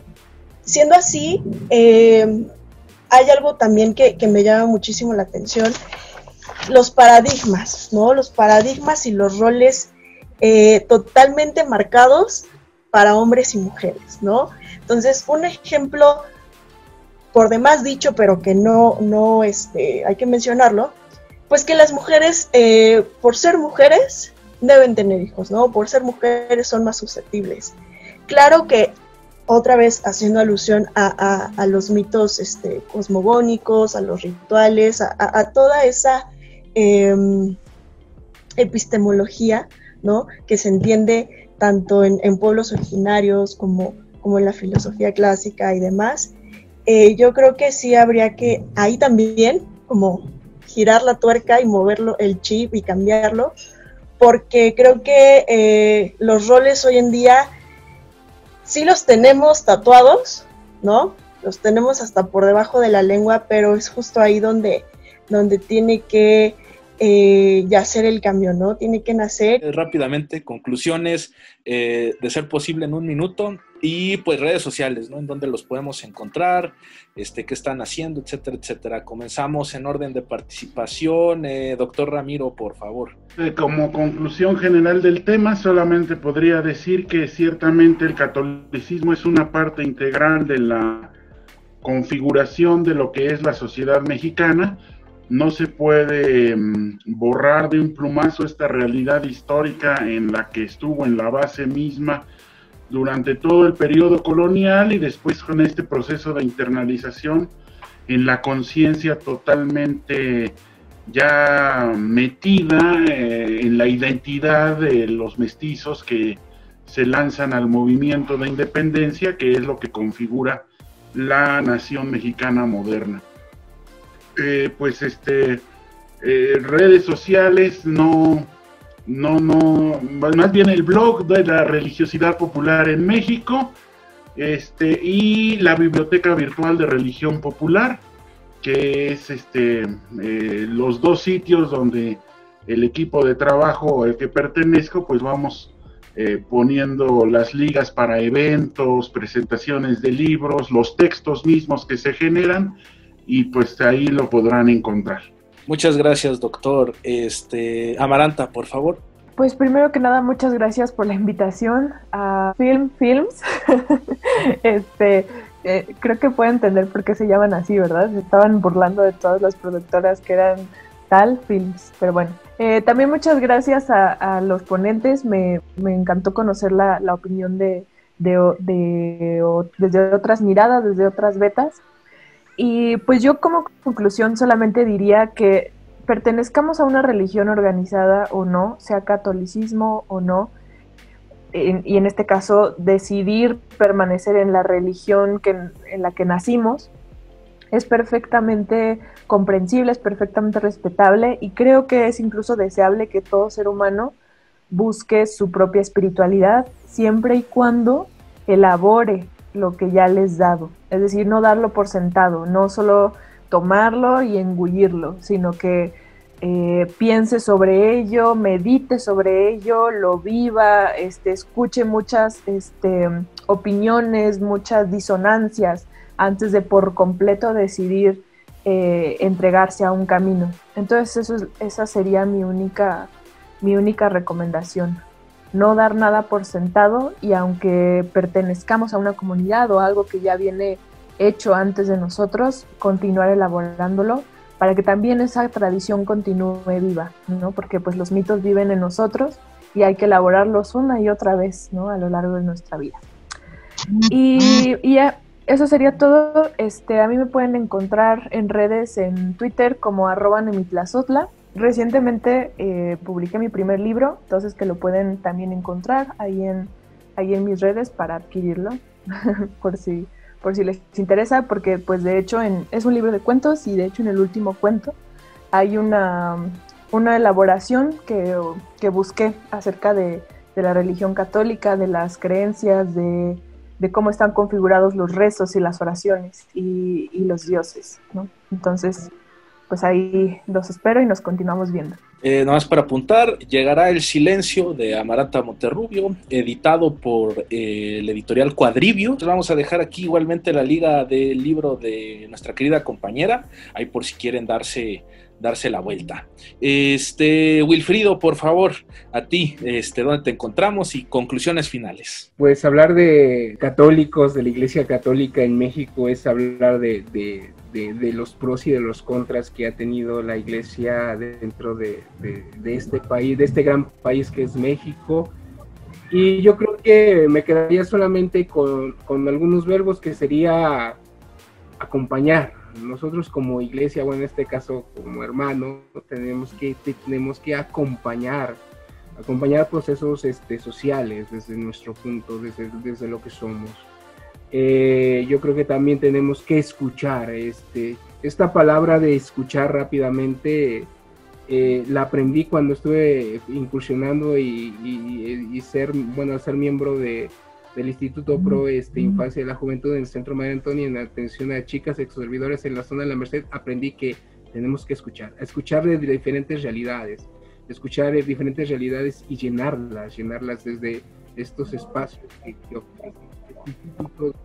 Siendo así, hay algo también que me llama muchísimo la atención, los paradigmas, ¿no? Los paradigmas y los roles totalmente marcados para hombres y mujeres, ¿no? Entonces, un ejemplo por demás dicho, pero que no hay que mencionarlo, pues que las mujeres, por ser mujeres, deben tener hijos, ¿no? Por ser mujeres son más susceptibles. Claro que, otra vez haciendo alusión a los mitos cosmogónicos, a los rituales, a toda esa epistemología, ¿no? Que se entiende tanto en pueblos originarios como en la filosofía clásica y demás. Yo creo que sí habría que ahí también como girar la tuerca y moverlo, el chip y cambiarlo, porque creo que los roles hoy en día sí los tenemos tatuados, ¿no? Los tenemos hasta por debajo de la lengua, pero es justo ahí donde tiene que hacer el cambio, ¿no? Tiene que nacer. Rápidamente, conclusiones, de ser posible en un minuto, y pues redes sociales, ¿no? En donde los podemos encontrar, qué están haciendo, etcétera, etcétera. Comenzamos en orden de participación. Doctor Ramiro, por favor. Como conclusión general del tema, solamente podría decir que ciertamente el catolicismo es una parte integral de la configuración de lo que es la sociedad mexicana. No se puede borrar de un plumazo esta realidad histórica en la que estuvo en la base misma durante todo el periodo colonial y después con este proceso de internalización en la conciencia totalmente ya metida en la identidad de los mestizos que se lanzan al movimiento de independencia, que es lo que configura la nación mexicana moderna. Redes sociales, más bien el blog de la religiosidad popular en México, y la biblioteca virtual de religión popular, que es los dos sitios donde el equipo de trabajo al que pertenezco, pues vamos poniendo las ligas para eventos, presentaciones de libros, los textos mismos que se generan, y pues ahí lo podrán encontrar. Muchas gracias, doctor. Amaranta, por favor. Pues primero que nada, muchas gracias por la invitación a Films. Creo que puedo entender por qué se llaman así, ¿verdad? Se estaban burlando de todas las productoras que eran Tal Films, pero bueno. También muchas gracias a los ponentes, me encantó conocer la opinión desde otras miradas, desde otras vetas. Y pues yo como conclusión solamente diría que pertenezcamos a una religión organizada o no, sea catolicismo o no, y en este caso decidir permanecer en la religión en la que nacimos, es perfectamente comprensible, es perfectamente respetable, y creo que es incluso deseable que todo ser humano busque su propia espiritualidad siempre y cuando elabore lo que ya les dado, es decir, no darlo por sentado, no solo tomarlo y engullirlo, sino que piense sobre ello, medite sobre ello, lo viva, escuche muchas opiniones, muchas disonancias antes de por completo decidir entregarse a un camino. Entonces esa sería mi única recomendación. No dar nada por sentado, y aunque pertenezcamos a una comunidad o algo que ya viene hecho antes de nosotros, continuar elaborándolo para que también esa tradición continúe viva, ¿no? Porque pues los mitos viven en nosotros y hay que elaborarlos una y otra vez, ¿no? A lo largo de nuestra vida. Y eso sería todo. A mí me pueden encontrar en redes, en Twitter como @nemitlazotla. Recientemente publiqué mi primer libro, entonces que lo pueden también encontrar ahí en mis redes para adquirirlo, por si les interesa, porque pues de hecho es un libro de cuentos, y de hecho en el último cuento hay una elaboración que busqué acerca de la religión católica, de las creencias, de cómo están configurados los rezos y las oraciones y los dioses, ¿no? Entonces, pues ahí los espero y nos continuamos viendo. Nada más para apuntar, llegará El silencio de Amaranta Monterrubio, editado por el editorial Cuadribio. Vamos a dejar aquí igualmente la liga del libro de nuestra querida compañera, ahí por si quieren darse la vuelta. Wilfrido, por favor, a ti, ¿dónde te encontramos y conclusiones finales? Pues hablar de católicos, de la Iglesia Católica en México, es hablar de los pros y de los contras que ha tenido la Iglesia dentro de este país, de este gran país que es México. Y yo creo que me quedaría solamente con algunos verbos, que sería acompañar. Nosotros como iglesia, o en este caso como hermanos, tenemos que acompañar procesos sociales desde nuestro punto, desde lo que somos. Yo creo que también tenemos que escuchar. Esta palabra de escuchar rápidamente la aprendí cuando estuve incursionando y ser miembro del Instituto Pro Infancia y la Juventud en el Centro María Antonia, en atención a chicas exservidores en la zona de la Merced. Aprendí que tenemos que escuchar de diferentes realidades, y llenarlas desde estos espacios que ofrecen institutos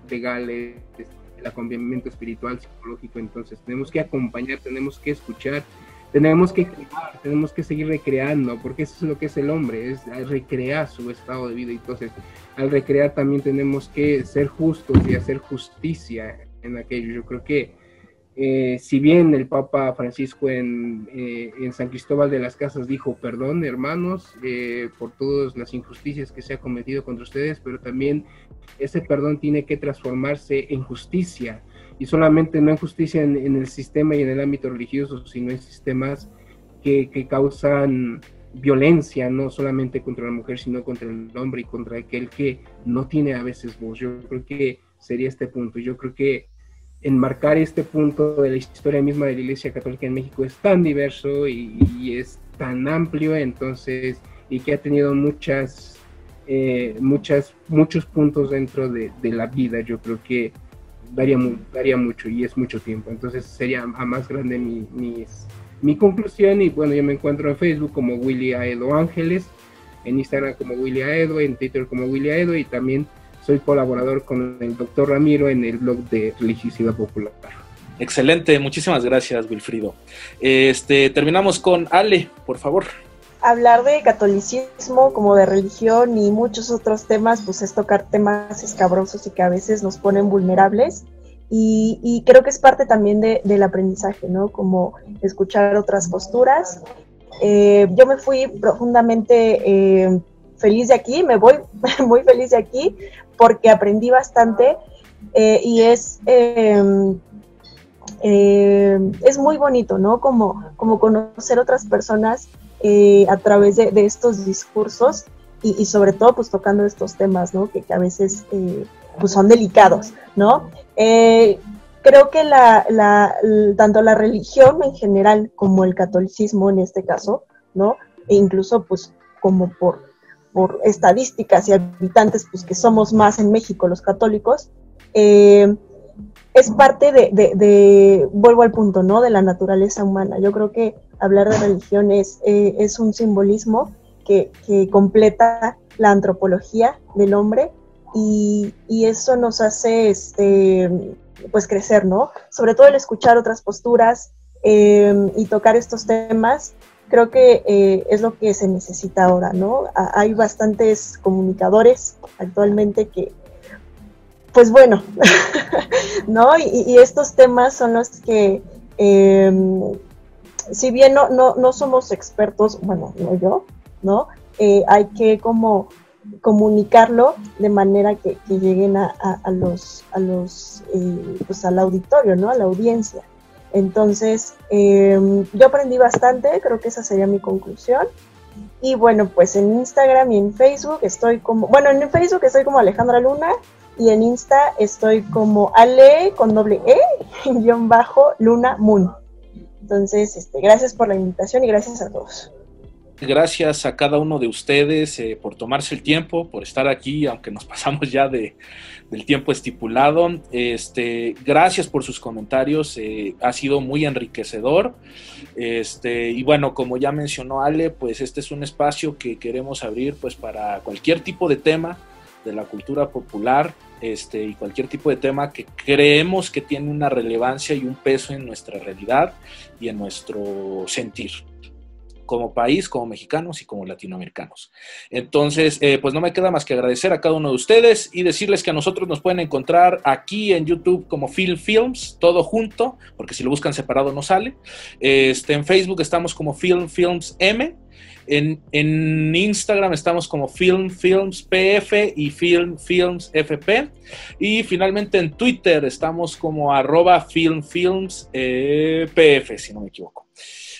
legales, el acompañamiento espiritual, psicológico. Entonces tenemos que acompañar, tenemos que escuchar, tenemos que crear, tenemos que seguir recreando, porque eso es lo que es el hombre, es recrear su estado de vida. Entonces, al recrear también tenemos que ser justos y hacer justicia en aquello. Yo creo que si bien el Papa Francisco en San Cristóbal de las Casas dijo: perdón, hermanos, por todas las injusticias que se ha cometido contra ustedes, pero también ese perdón tiene que transformarse en justicia, y solamente no en justicia en el sistema y en el ámbito religioso, sino en sistemas que causan violencia, no solamente contra la mujer, sino contra el hombre y contra aquel que no tiene a veces voz. Yo creo que sería este punto. Yo creo que enmarcar este punto de la historia misma de la Iglesia Católica en México es tan diverso y es tan amplio, entonces, y que ha tenido muchos puntos dentro de la vida. Yo creo que daría mucho, y es mucho tiempo. Entonces sería a más grande mi conclusión. Y bueno, yo me encuentro en Facebook como Willy Aedo Ángeles, en Instagram como Willy Aedo, en Twitter como Willy Aedo, y también soy colaborador con el Dr. Ramiro en el blog de Religiosidad Popular. Excelente, muchísimas gracias, Wilfrido. Terminamos con Ale, por favor. Hablar de catolicismo como de religión y muchos otros temas, pues es tocar temas escabrosos y que a veces nos ponen vulnerables. y creo que es parte también del aprendizaje, ¿no? Como escuchar otras posturas. Yo me fui profundamente feliz de aquí, me voy muy feliz de aquí porque aprendí bastante y es muy bonito, ¿no? Como conocer otras personas a través de estos discursos y sobre todo pues tocando estos temas, ¿no? Que a veces pues son delicados, ¿no? Creo que tanto la religión en general como el catolicismo en este caso, ¿no? E incluso pues como por estadísticas y habitantes, pues que somos más en México los católicos, es parte vuelvo al punto, ¿no? De la naturaleza humana. Yo creo que hablar de religión es un simbolismo que completa la antropología del hombre y eso nos hace pues crecer, ¿no? Sobre todo el escuchar otras posturas y tocar estos temas, creo que es lo que se necesita ahora, ¿no? Hay bastantes comunicadores actualmente que, pues bueno, ¿no? Y estos temas son los que, si bien no somos expertos, bueno, no yo, ¿no? Hay que como comunicarlo de manera que lleguen a los pues al auditorio, ¿no? A la audiencia. Entonces, yo aprendí bastante, creo que esa sería mi conclusión. Y bueno, pues en Instagram y en Facebook estoy como, bueno, en Facebook estoy como Alejandra Luna y en Insta estoy como Ale con doble E, _Luna Moon. Entonces, gracias por la invitación y gracias a todos. Gracias a cada uno de ustedes por tomarse el tiempo, por estar aquí, aunque nos pasamos ya del tiempo estipulado. Gracias por sus comentarios, ha sido muy enriquecedor. Y bueno, como ya mencionó Ale, pues este es un espacio que queremos abrir pues para cualquier tipo de tema de la cultura popular, y cualquier tipo de tema que creemos que tiene una relevancia y un peso en nuestra realidad y en nuestro sentir como país, como mexicanos y como latinoamericanos. Entonces, pues no me queda más que agradecer a cada uno de ustedes y decirles que a nosotros nos pueden encontrar aquí en YouTube como Film Films, todo junto, porque si lo buscan separado no sale. En Facebook estamos como Film Films M. En Instagram estamos como Film Films PF y Film Films FP. Y finalmente en Twitter estamos como @FilmFilms PF, si no me equivoco.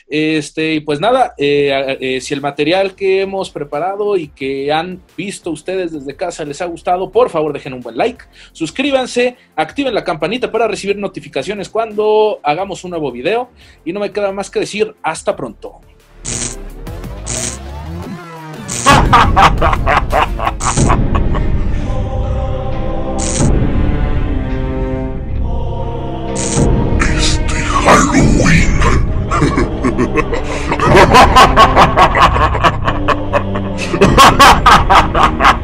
Y pues nada, si el material que hemos preparado y que han visto ustedes desde casa les ha gustado, por favor dejen un buen like, suscríbanse, activen la campanita para recibir notificaciones cuando hagamos un nuevo video y no me queda más que decir hasta pronto. Halloween. Ha ha ha ha ha ha!